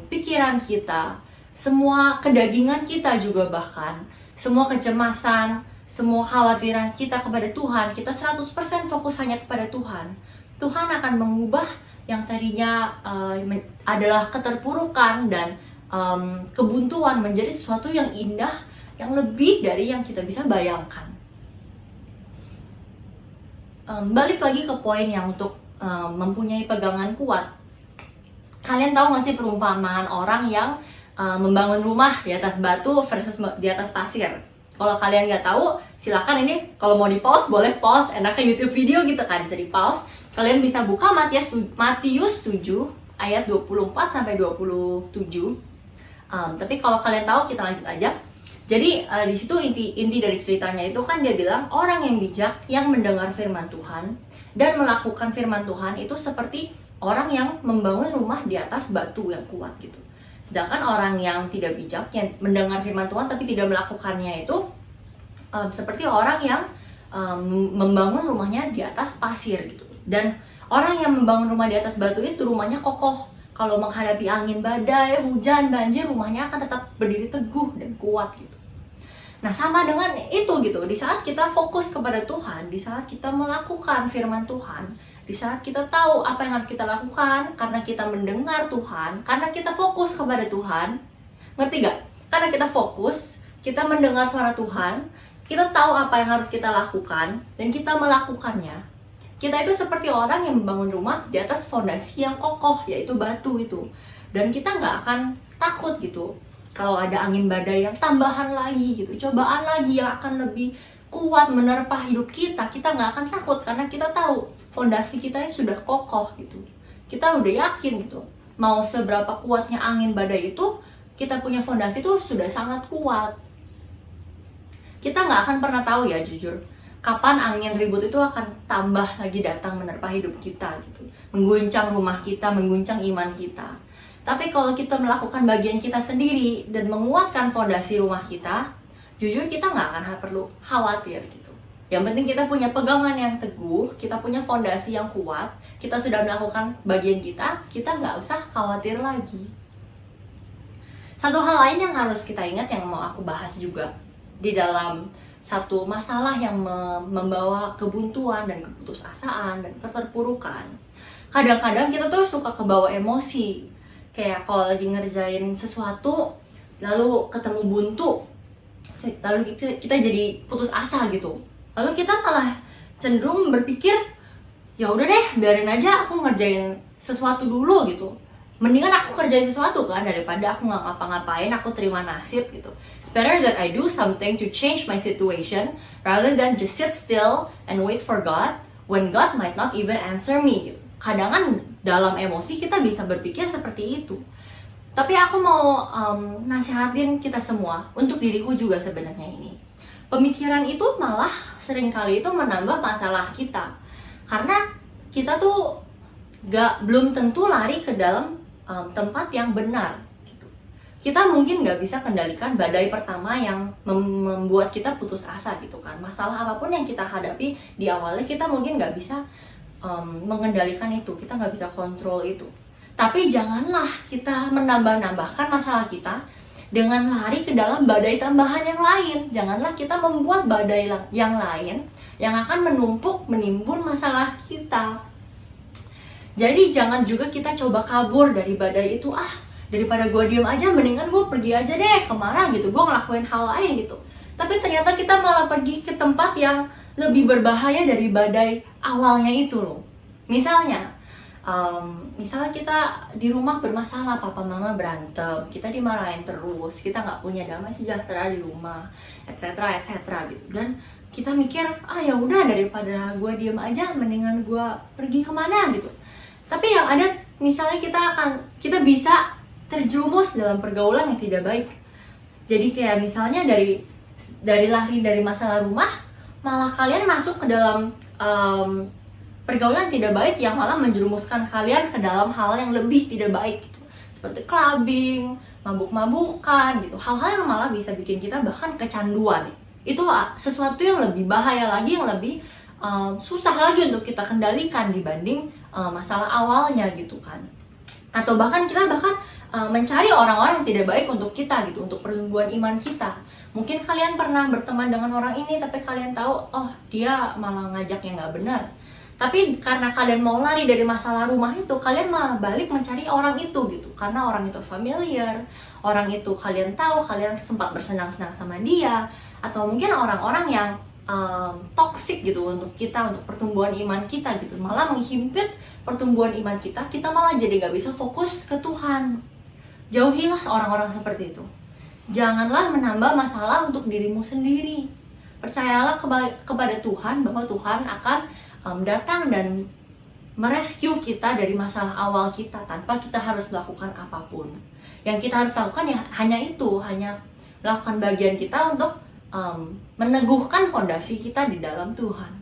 pikiran kita, semua kedagingan kita juga bahkan, semua kecemasan, semua khawatiran kita kepada Tuhan, kita 100% fokus hanya kepada Tuhan. Tuhan akan mengubah yang tadinya adalah keterpurukan dan kebuntuan menjadi sesuatu yang indah, yang lebih dari yang kita bisa bayangkan. Balik lagi ke poin yang untuk mempunyai pegangan kuat. Kalian tahu gak sih perumpamaan orang yang membangun rumah di atas batu versus di atas pasir? Kalau kalian nggak tahu, silakan ini kalau mau di pause boleh pause, enaknya YouTube video gitu kan, bisa di pause. Kalian bisa buka Matius 7 ayat 24 sampai 27. Tapi kalau kalian tahu, kita lanjut aja. Jadi di situ inti dari ceritanya itu kan dia bilang orang yang bijak yang mendengar firman Tuhan dan melakukan firman Tuhan itu seperti orang yang membangun rumah di atas batu yang kuat gitu. Sedangkan orang yang tidak bijak, yang mendengar firman Tuhan tapi tidak melakukannya itu seperti orang yang membangun rumahnya di atas pasir gitu. Dan orang yang membangun rumah di atas batu itu rumahnya kokoh. Kalau menghadapi angin badai, hujan, banjir, rumahnya akan tetap berdiri teguh dan kuat gitu. Nah sama dengan itu gitu, di saat kita fokus kepada Tuhan, di saat kita melakukan firman Tuhan, di saat kita tahu apa yang harus kita lakukan, karena kita mendengar Tuhan, karena kita fokus kepada Tuhan, ngerti gak? Karena kita fokus, kita mendengar suara Tuhan, kita tahu apa yang harus kita lakukan, dan kita melakukannya. Kita itu seperti orang yang membangun rumah di atas fondasi yang kokoh, yaitu batu itu. Dan kita nggak akan takut gitu, kalau ada angin badai yang tambahan lagi gitu, cobaan lagi yang akan lebih kuat menerpa hidup kita, kita nggak akan takut karena kita tahu fondasi kita sudah kokoh gitu. Kita udah yakin gitu, mau seberapa kuatnya angin badai itu, kita punya fondasi itu sudah sangat kuat. Kita nggak akan pernah tahu ya jujur, kapan angin ribut itu akan tambah lagi datang menerpa hidup kita gitu, mengguncang rumah kita, mengguncang iman kita. Tapi kalau kita melakukan bagian kita sendiri dan menguatkan fondasi rumah kita, jujur kita nggak akan perlu khawatir gitu. Yang penting kita punya pegangan yang teguh, kita punya fondasi yang kuat, kita sudah melakukan bagian kita nggak usah khawatir lagi. Satu hal lain yang harus kita ingat yang mau aku bahas juga di dalam satu masalah yang membawa kebuntuan dan keputusasaan dan keterpurukan. Kadang-kadang kita tuh suka kebawa emosi. Kayak kalau lagi ngerjain sesuatu, lalu ketemu buntu, lalu kita jadi putus asa gitu. Lalu kita malah cenderung berpikir, ya udah deh, biarin aja aku ngerjain sesuatu dulu gitu. Mendingan aku kerjain sesuatu kan, daripada aku nggak ngapa-ngapain, aku terima nasib gitu. It's better that I do something to change my situation rather than just sit still and wait for God when God might not even answer me gitu. Kadang kan dalam emosi kita bisa berpikir seperti itu. Tapi aku mau nasihatin kita semua, untuk diriku juga sebenarnya ini. Pemikiran itu malah seringkali itu menambah masalah kita. Karena kita tuh belum tentu lari ke dalam tempat yang benar gitu. kita mungkin nggak bisa kendalikan badai pertama yang membuat kita putus asa gitu kan. Masalah apapun yang kita hadapi di awalnya, kita mungkin nggak bisa mengendalikan itu, kita nggak bisa kontrol itu. Tapi janganlah kita menambah-nambahkan masalah kita dengan lari ke dalam badai tambahan yang lain. Janganlah kita membuat badai yang lain yang akan menumpuk, menimbun masalah kita. Jadi jangan juga kita coba kabur dari badai itu. Daripada gue diem aja, mendingan gue pergi aja deh kemana gitu, gue ngelakuin hal lain gitu. Tapi ternyata kita malah pergi ke tempat yang lebih berbahaya dari badai awalnya itu loh. Misalnya kita di rumah bermasalah, papa mama berantem, kita dimarahin terus, kita nggak punya damai sejahtera di rumah, etc. gitu. Dan kita mikir, ya udah, daripada gue diem aja, mendingan gue pergi kemana gitu. Tapi yang ada, misalnya kita bisa terjerumus dalam pergaulan yang tidak baik. Jadi kayak misalnya dari lari dari masalah rumah, malah kalian masuk ke dalam pergaulan tidak baik yang malah menjerumuskan kalian ke dalam hal yang lebih tidak baik gitu. Seperti clubbing, mabuk-mabukan gitu. Hal-hal yang malah bisa bikin kita bahkan kecanduan. Itu sesuatu yang lebih bahaya lagi, yang lebih susah lagi untuk kita kendalikan dibanding masalah awalnya gitu kan. Atau bahkan kita mencari orang-orang yang tidak baik untuk kita gitu, untuk pertumbuhan iman kita. Mungkin kalian pernah berteman dengan orang ini, tapi kalian tahu, dia malah ngajak yang nggak benar. Tapi karena kalian mau lari dari masalah rumah itu, kalian malah balik mencari orang itu gitu. Karena orang itu familiar, orang itu kalian tahu, kalian sempat bersenang-senang sama dia. Atau mungkin orang-orang yang toxic gitu untuk kita, untuk pertumbuhan iman kita gitu, malah menghimpit pertumbuhan iman kita malah jadi gak bisa fokus ke Tuhan. Jauhilah orang-orang seperti itu. Janganlah menambah masalah untuk dirimu sendiri. Percayalah kepada Tuhan bahwa Tuhan akan datang dan merescue kita dari masalah awal kita tanpa kita harus melakukan apapun. Yang kita harus lakukan ya hanya melakukan bagian kita untuk meneguhkan fondasi kita di dalam Tuhan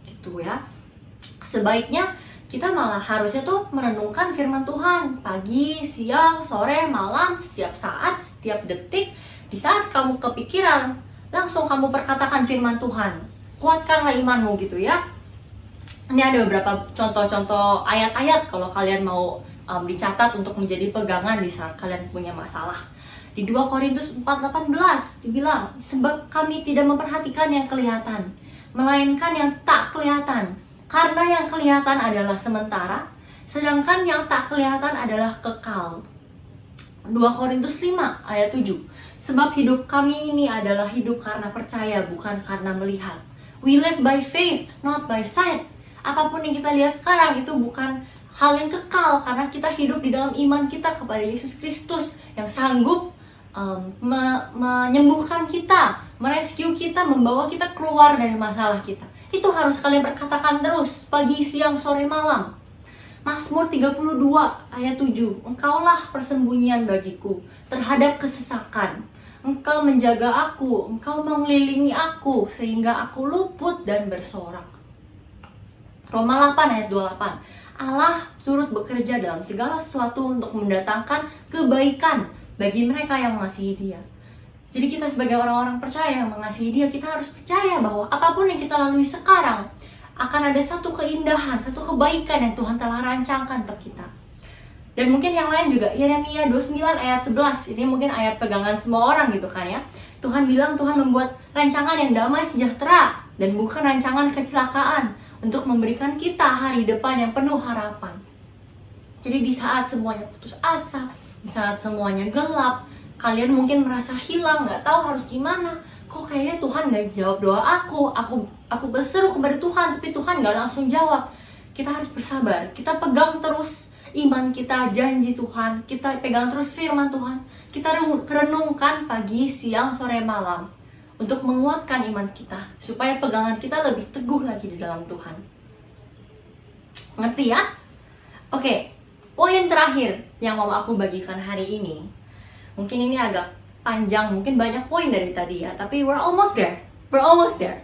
gitu ya. Sebaiknya kita malah harusnya tuh merenungkan firman Tuhan pagi, siang, sore, malam, setiap saat, setiap detik. Di saat kamu kepikiran, langsung kamu perkatakan firman Tuhan. Kuatkanlah imanmu gitu ya. Ini ada beberapa contoh-contoh ayat-ayat kalau kalian mau dicatat untuk menjadi pegangan di saat kalian punya masalah. Di 2 Korintus 4:18 dibilang, sebab kami tidak memperhatikan yang kelihatan, melainkan yang tak kelihatan. Karena yang kelihatan adalah sementara, sedangkan yang tak kelihatan adalah kekal. 2 Korintus 5:7, sebab hidup kami ini adalah hidup karena percaya, bukan karena melihat. We live by faith, not by sight. Apapun yang kita lihat sekarang itu bukan hal yang kekal, karena kita hidup di dalam iman kita kepada Yesus Kristus yang sanggup menyembuhkan kita, merescue kita, membawa kita keluar dari masalah kita. Itu harus kalian berkatakan terus, pagi, siang, sore, malam. Mazmur 32:7, engkaulah persembunyian bagiku terhadap kesesakan. Engkau menjaga aku, engkau mengelilingi aku, sehingga aku luput dan bersorak. Roma 8:28, Allah turut bekerja dalam segala sesuatu untuk mendatangkan kebaikan bagi mereka yang mengasihi Dia. Jadi kita sebagai orang-orang percaya yang mengasihi Dia, kita harus percaya bahwa apapun yang kita lalui sekarang akan ada satu keindahan, satu kebaikan yang Tuhan telah rancangkan untuk kita. Dan mungkin yang lain juga, Yeremia 29:11, ini mungkin ayat pegangan semua orang gitu kan ya. Tuhan bilang Tuhan membuat rancangan yang damai sejahtera dan bukan rancangan kecelakaan, untuk memberikan kita hari depan yang penuh harapan. Jadi di saat semuanya putus asa, di saat semuanya gelap, kalian mungkin merasa hilang, gak tahu harus gimana. Kok kayaknya Tuhan gak jawab doa aku berseru kepada Tuhan, tapi Tuhan gak langsung jawab. Kita harus bersabar, kita pegang terus iman kita, janji Tuhan, kita pegang terus firman Tuhan, kita renungkan pagi, siang, sore, malam, untuk menguatkan iman kita, supaya pegangan kita lebih teguh lagi di dalam Tuhan. Ngerti ya? Oke, poin terakhir yang mau aku bagikan hari ini, mungkin ini agak panjang, mungkin banyak poin dari tadi ya, tapi we're almost there.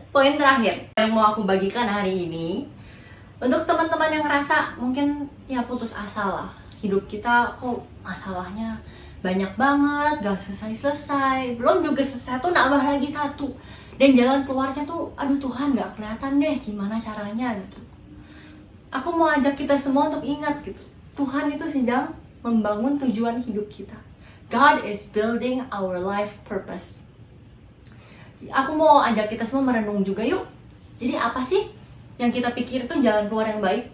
Poin terakhir yang mau aku bagikan hari ini, untuk teman-teman yang ngerasa mungkin ya putus asa lah, hidup kita kok masalahnya banyak banget, gak selesai-selesai. Belum juga selesai tuh nambah lagi satu. Dan jalan keluarnya tuh, aduh Tuhan gak kelihatan deh gimana caranya gitu. Aku mau ajak kita semua untuk ingat gitu, Tuhan itu sedang membangun tujuan hidup kita. God is building our life purpose. Aku mau ajak kita semua merenung juga yuk. Jadi apa sih yang kita pikir itu jalan keluar yang baik?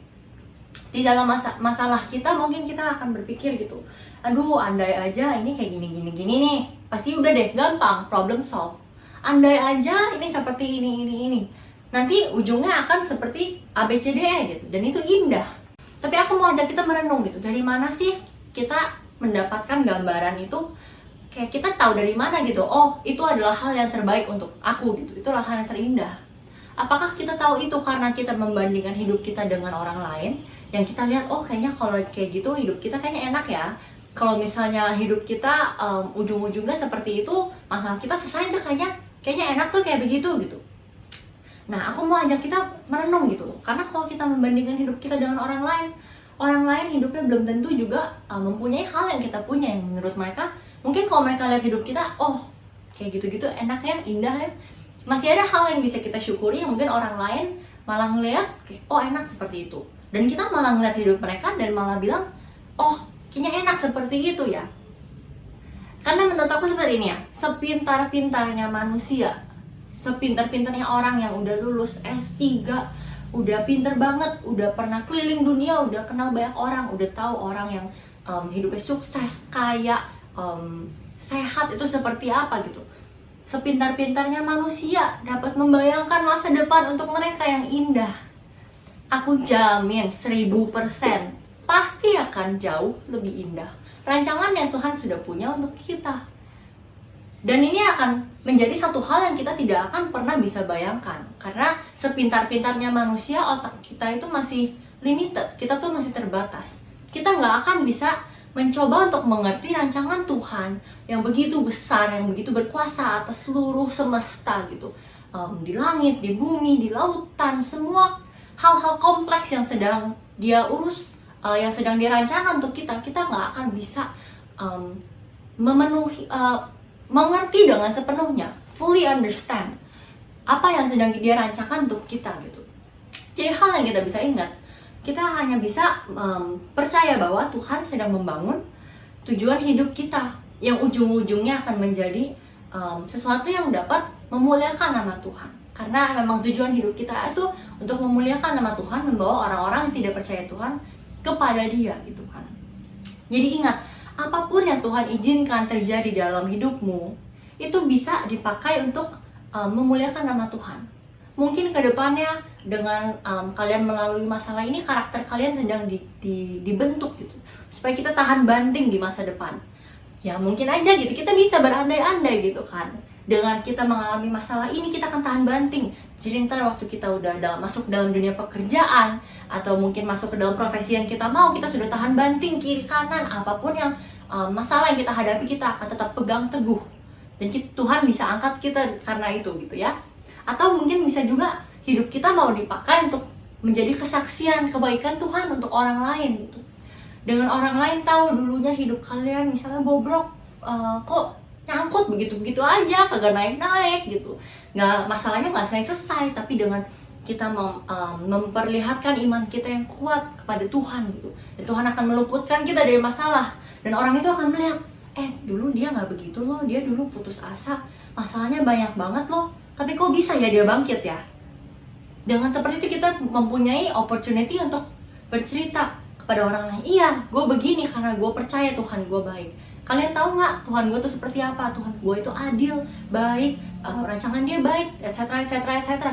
Di dalam masalah kita mungkin kita akan berpikir gitu, aduh andai aja ini kayak gini nih, pasti udah deh gampang, problem solve. Andai aja ini seperti ini, nanti ujungnya akan seperti ABCDE gitu, dan itu indah. Tapi aku mau ajak kita merenung gitu, dari mana sih kita mendapatkan gambaran itu? Kayak kita tahu dari mana gitu, oh itu adalah hal yang terbaik untuk aku gitu, itulah hal yang terindah. Apakah kita tahu itu karena kita membandingkan hidup kita dengan orang lain, yang kita lihat, oh kayaknya kalau kayak gitu hidup kita kayaknya enak ya. Kalau misalnya hidup kita ujung-ujungnya seperti itu, masalah kita selesai tuh kayaknya enak tuh kayak begitu gitu. Nah, aku mau ajak kita merenung gitu loh. Karena kalau kita membandingkan hidup kita dengan orang lain hidupnya belum tentu juga mempunyai hal yang kita punya, yang menurut mereka, mungkin kalau mereka lihat hidup kita, oh kayak gitu-gitu enak ya, indah ya. Masih ada hal yang bisa kita syukuri yang mungkin orang lain malah ngeliat, oh enak seperti itu. Dan kita malah ngeliat hidup mereka dan malah bilang, oh kayaknya enak seperti itu ya. Karena menurut aku seperti ini ya, sepintar-pintarnya manusia, sepintar-pintarnya orang yang udah lulus S3, udah pinter banget, udah pernah keliling dunia, udah kenal banyak orang, udah tahu orang yang hidupnya sukses, kaya, sehat itu seperti apa gitu. Sepintar-pintarnya manusia dapat membayangkan masa depan untuk mereka yang indah. Aku jamin 1000% pasti akan jauh lebih indah rancangan yang Tuhan sudah punya untuk kita. Dan ini akan menjadi satu hal yang kita tidak akan pernah bisa bayangkan. Karena sepintar-pintarnya manusia, otak kita itu masih limited, kita tuh masih terbatas. Kita nggak akan bisa mencoba untuk mengerti rancangan Tuhan yang begitu besar, yang begitu berkuasa atas seluruh semesta gitu. Di langit, di bumi, di lautan, semua hal-hal kompleks yang sedang dia urus, yang sedang dirancangkan untuk kita nggak akan bisa mengerti dengan sepenuhnya, fully understand apa yang sedang dia rancangkan untuk kita gitu. Jadi hal yang kita bisa ingat, kita hanya bisa percaya bahwa Tuhan sedang membangun tujuan hidup kita yang ujung-ujungnya akan menjadi sesuatu yang dapat memuliakan nama Tuhan. Karena memang tujuan hidup kita itu untuk memuliakan nama Tuhan, membawa orang-orang yang tidak percaya Tuhan kepada Dia gitu kan. Jadi ingat, apapun yang Tuhan izinkan terjadi dalam hidupmu itu bisa dipakai untuk memuliakan nama Tuhan. Mungkin ke depannya dengan kalian melalui masalah ini, karakter kalian sedang dibentuk gitu, supaya kita tahan banting di masa depan. Ya mungkin aja gitu, kita bisa berandai-andai gitu kan. Dengan kita mengalami masalah ini, kita akan tahan banting. Jadi ntar waktu kita udah masuk dalam dunia pekerjaan, atau mungkin masuk ke dalam profesi yang kita mau, kita sudah tahan banting kiri kanan. Apapun yang masalah yang kita hadapi, kita akan tetap pegang teguh. Dan Tuhan bisa angkat kita karena itu gitu ya. Atau mungkin bisa juga hidup kita mau dipakai untuk menjadi kesaksian kebaikan Tuhan untuk orang lain gitu. Dengan orang lain tahu dulunya hidup kalian misalnya bobrok, kok nyangkut begitu-begitu aja, kagak naik-naik gitu. Masalahnya nggak selesai, tapi dengan kita memperlihatkan iman kita yang kuat kepada Tuhan gitu, dan Tuhan akan meluputkan kita dari masalah. Dan orang itu akan melihat, dulu dia nggak begitu loh, dia dulu putus asa, masalahnya banyak banget loh, tapi kok bisa ya dia bangkit ya. Dengan seperti itu kita mempunyai opportunity untuk bercerita kepada orang lain, iya gue begini karena gue percaya Tuhan gue baik. Kalian tahu nggak Tuhan gue tuh seperti apa? Tuhan gue itu adil, baik, rancangan dia baik, etc.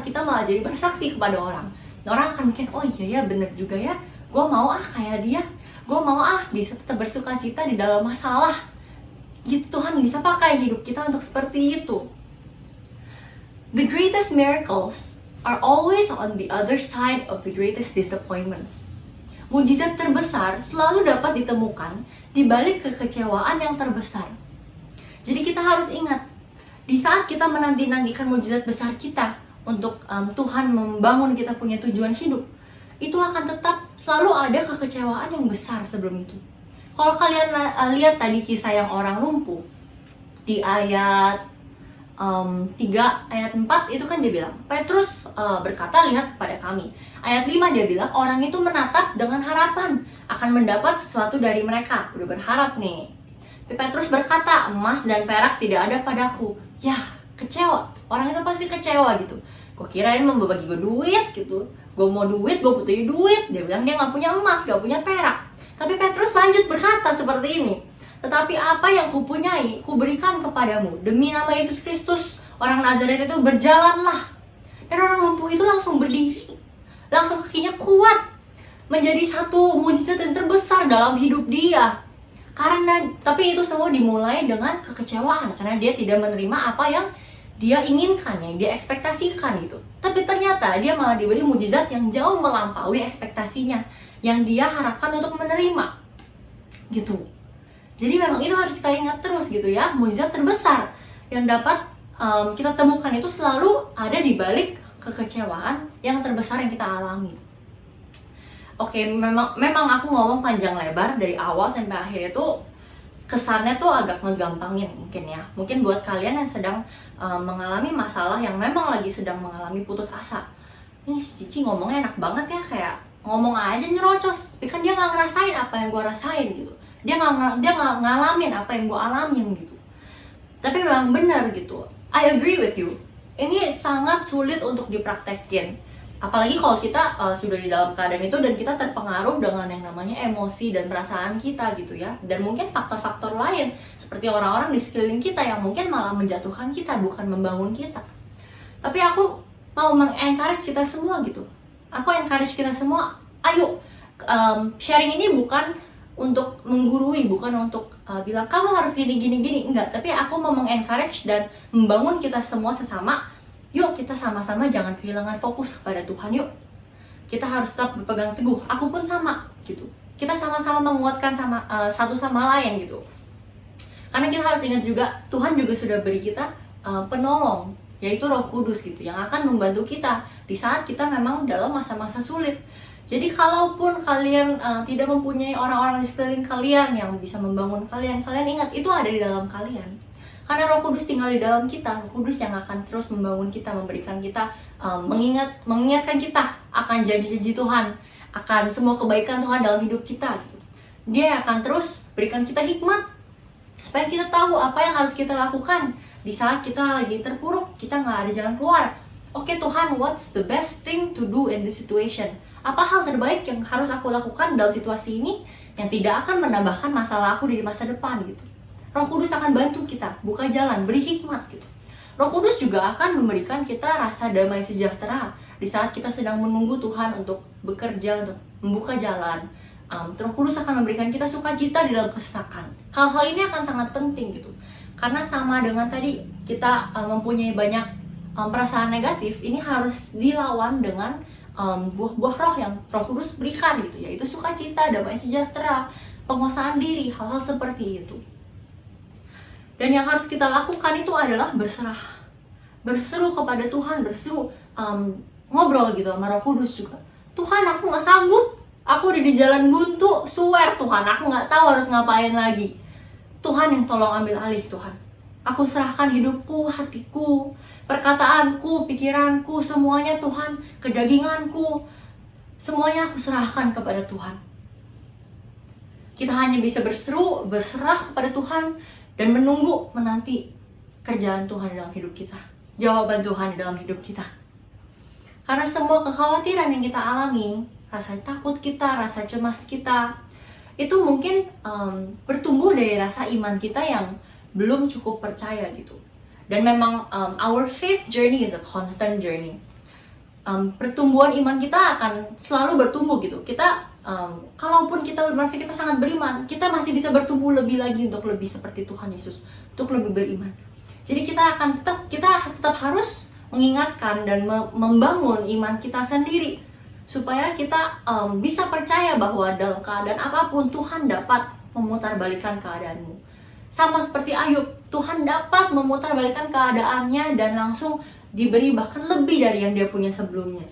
Kita malah jadi bersaksi kepada orang. Orang akan mikir, oh iya ya bener juga ya, gue mau kayak dia, gue mau bisa tetap bersuka cita di dalam masalah. Gitu, Tuhan bisa pakai hidup kita untuk seperti itu. The greatest miracles are always on the other side of the greatest disappointments. Mujizat terbesar selalu dapat ditemukan di balik kekecewaan yang terbesar. Jadi kita harus ingat, di saat kita menanti-nantikan mujizat besar kita untuk Tuhan membangun kita punya tujuan hidup, itu akan tetap selalu ada kekecewaan yang besar sebelum itu. Kalau kalian lihat tadi kisah yang orang lumpuh di ayat 3 ayat 4 itu kan dia bilang, Petrus berkata, lihat kepada kami. Ayat 5 dia bilang, orang itu menatap dengan harapan akan mendapat sesuatu dari mereka. Udah berharap nih. Petrus berkata, emas dan perak tidak ada padaku. Ya, kecewa. Orang itu pasti kecewa gitu. Gue kirain mau bagi gue duit gitu. Gue mau duit, gue butuh duit. Dia bilang dia gak punya emas, gak punya perak. Tapi Petrus lanjut berkata seperti ini, tetapi apa yang kupunyai, kuberikan kepadamu. Demi nama Yesus Kristus, orang Nazaret itu berjalanlah. Dan orang lumpuh itu langsung berdiri. Langsung kakinya kuat. Menjadi satu mujizat yang terbesar dalam hidup dia. Tapi itu semua dimulai dengan kekecewaan. Karena dia tidak menerima apa yang dia inginkan, yang dia ekspektasikan gitu. Tapi ternyata dia malah diberi mujizat yang jauh melampaui ekspektasinya, yang dia harapkan untuk menerima. Gitu. Jadi memang itu harus kita ingat terus gitu ya, mujizat terbesar yang dapat kita temukan itu selalu ada di balik kekecewaan yang terbesar yang kita alami. Oke, memang aku ngomong panjang lebar dari awal sampai akhir itu kesannya tuh agak ngegampangin mungkin ya. Mungkin buat kalian yang sedang mengalami masalah, yang memang lagi sedang mengalami putus asa. Ini si Cici ngomongnya enak banget ya, kayak ngomong aja nyerocos, tapi kan dia nggak ngerasain apa yang gue rasain gitu. Dia nggak ngalamin apa yang gue alamin gitu. Tapi memang benar gitu. I agree with you. Ini sangat sulit untuk dipraktekin. Apalagi kalau kita sudah di dalam keadaan itu dan kita terpengaruh dengan yang namanya emosi dan perasaan kita gitu ya. Dan mungkin faktor-faktor lain seperti orang-orang di sekeliling kita yang mungkin malah menjatuhkan kita, bukan membangun kita. Tapi aku mau encourage kita semua gitu. Aku encourage kita semua, ayo sharing ini bukan untuk menggurui, bukan untuk bilang kamu harus gini, enggak. Tapi aku mau encourage dan membangun kita semua sesama. Yuk kita sama-sama jangan kehilangan fokus kepada Tuhan yuk. Kita harus tetap berpegang teguh. Aku pun sama gitu. Kita sama-sama menguatkan satu sama lain gitu. Karena kita harus ingat juga Tuhan juga sudah beri kita penolong, yaitu Roh Kudus gitu, yang akan membantu kita di saat kita memang dalam masa-masa sulit. Jadi kalaupun kalian tidak mempunyai orang-orang di sekeliling kalian yang bisa membangun kalian ingat itu ada di dalam kalian. Karena Roh Kudus tinggal di dalam kita. Roh Kudus yang akan terus membangun kita, memberikan kita, mengingatkan kita akan janji-janji Tuhan, akan semua kebaikan Tuhan dalam hidup kita gitu. Dia akan terus berikan kita hikmat supaya kita tahu apa yang harus kita lakukan di saat kita lagi terpuruk, kita nggak ada jalan keluar. Oke Tuhan, what's the best thing to do in this situation? Apa hal terbaik yang harus aku lakukan dalam situasi ini yang tidak akan menambahkan masalah aku di masa depan gitu. Roh Kudus akan bantu kita, buka jalan, beri hikmat gitu. Roh Kudus juga akan memberikan kita rasa damai sejahtera di saat kita sedang menunggu Tuhan untuk bekerja, untuk membuka jalan. Roh Kudus akan memberikan kita sukacita di dalam kesesakan. Hal-hal ini akan sangat penting gitu. Karena sama dengan tadi kita mempunyai banyak perasaan negatif, ini harus dilawan dengan buah-buah roh yang Roh Kudus berikan gitu, yaitu sukacita, damai sejahtera, penguasaan diri, hal-hal seperti itu. Dan yang harus kita lakukan itu adalah berseru kepada Tuhan, ngobrol gitu sama Roh Kudus juga. Tuhan, aku nggak sanggup, aku udah di jalan buntu, swear Tuhan, aku nggak tahu harus ngapain lagi. Tuhan yang tolong ambil alih Tuhan. Aku serahkan hidupku, hatiku, perkataanku, pikiranku, semuanya Tuhan, kedaginganku, semuanya aku serahkan kepada Tuhan. Kita hanya bisa berserah kepada Tuhan, dan menanti kerjaan Tuhan dalam hidup kita, jawaban Tuhan dalam hidup kita. Karena semua kekhawatiran yang kita alami, rasa takut kita, rasa cemas kita, itu mungkin bertumbuh dari rasa iman kita yang belum cukup percaya gitu. Dan memang our faith journey is a constant journey. Pertumbuhan iman kita akan selalu bertumbuh gitu. Kita kalaupun kita merasa kita sangat beriman, kita masih bisa bertumbuh lebih lagi untuk lebih seperti Tuhan Yesus, untuk lebih beriman. Jadi kita tetap harus mengingatkan dan membangun iman kita sendiri supaya kita bisa percaya bahwa dalam keadaan apapun Tuhan dapat memutarbalikkan keadaanmu. Sama seperti Ayub, Tuhan dapat memutarbalikkan keadaannya dan langsung diberi bahkan lebih dari yang dia punya sebelumnya.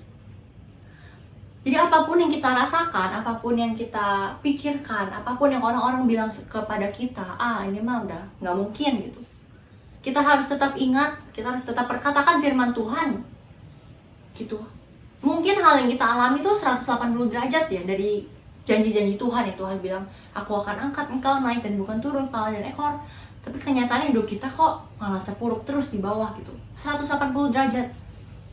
Jadi apapun yang kita rasakan, apapun yang kita pikirkan, apapun yang orang-orang bilang kepada kita, ini mah udah nggak mungkin gitu. Kita harus tetap ingat, kita harus tetap perkatakan firman Tuhan. Gitu. Mungkin hal yang kita alami itu 180 derajat ya dari janji-janji Tuhan ya. Tuhan bilang, aku akan angkat engkau naik dan bukan turun kepala dan ekor. Tapi kenyataannya hidup kita kok malah terpuruk terus di bawah gitu. 180 derajat.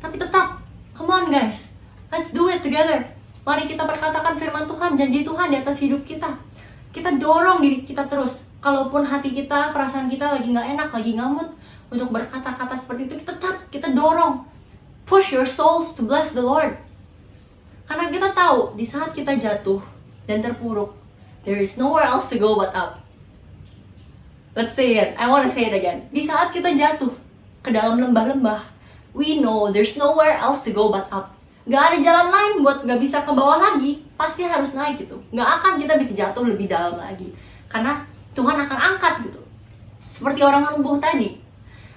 Tapi tetap, come on guys, let's do it together. Mari kita perkatakan firman Tuhan, janji Tuhan di atas hidup kita. Kita dorong diri kita terus. Kalaupun hati kita, perasaan kita lagi gak enak, lagi ngamut untuk berkata-kata seperti itu, kita dorong. Push your souls to bless the Lord. Karena kita tahu, di saat kita jatuh dan terpuruk, there is nowhere else to go but up. Let's say it, I want to say it again. Di saat kita jatuh ke dalam lembah-lembah, we know there's nowhere else to go but up. Gak ada jalan lain buat gak bisa ke bawah lagi. Pasti harus naik gitu. Gak akan kita bisa jatuh lebih dalam lagi. Karena Tuhan akan angkat gitu. Seperti orang lumpuh tadi.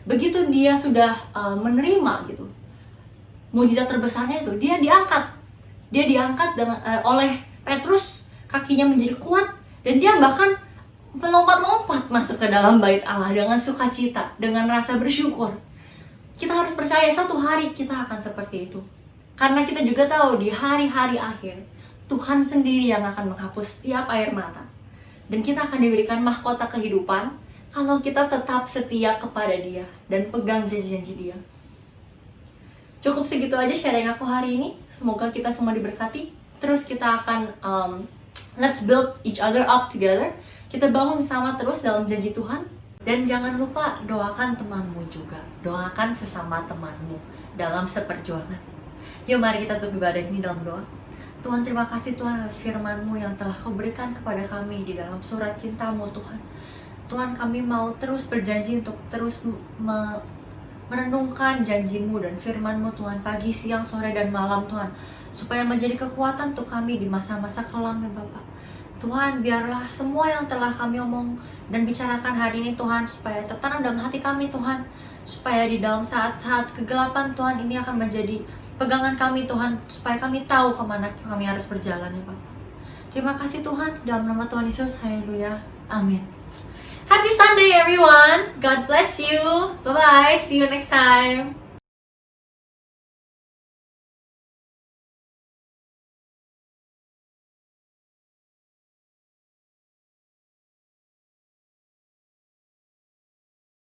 Begitu dia sudah menerima gitu, mujizat terbesarnya itu, dia diangkat. Dia diangkat oleh Petrus. Kakinya menjadi kuat. Dan dia bahkan melompat-lompat masuk ke dalam bait Allah dengan sukacita, dengan rasa bersyukur. Kita harus percaya satu hari kita akan seperti itu. Karena kita juga tahu di hari-hari akhir, Tuhan sendiri yang akan menghapus setiap air mata. Dan kita akan diberikan mahkota kehidupan kalau kita tetap setia kepada Dia dan pegang janji-janji Dia. Cukup segitu aja sharing aku hari ini. Semoga kita semua diberkati. Terus kita akan let's build each other up together. Kita bangun sama terus dalam janji Tuhan. Dan jangan lupa doakan temanmu juga. Doakan sesama temanmu dalam seperjuangan. Yuk mari kita tutup ibadah ini dalam doa. Tuhan, terima kasih Tuhan atas firman-Mu yang telah Kau berikan kepada kami di dalam surat cinta-Mu Tuhan. Tuhan, kami mau terus berjanji untuk terus merenungkan janji-Mu dan firman-Mu Tuhan pagi, siang, sore, dan malam Tuhan. Supaya menjadi kekuatan untuk kami di masa-masa kelam ya Bapak. Tuhan, biarlah semua yang telah kami omong dan bicarakan hari ini Tuhan, supaya tertanam dalam hati kami Tuhan. Supaya di dalam saat-saat kegelapan Tuhan ini akan menjadi pegangan kami Tuhan, supaya kami tahu kemana kami harus berjalan ya Bapak. Terima kasih Tuhan, dalam nama Tuhan Yesus, haleluya, amin. Happy Sunday everyone, God bless you, bye bye, see you next time.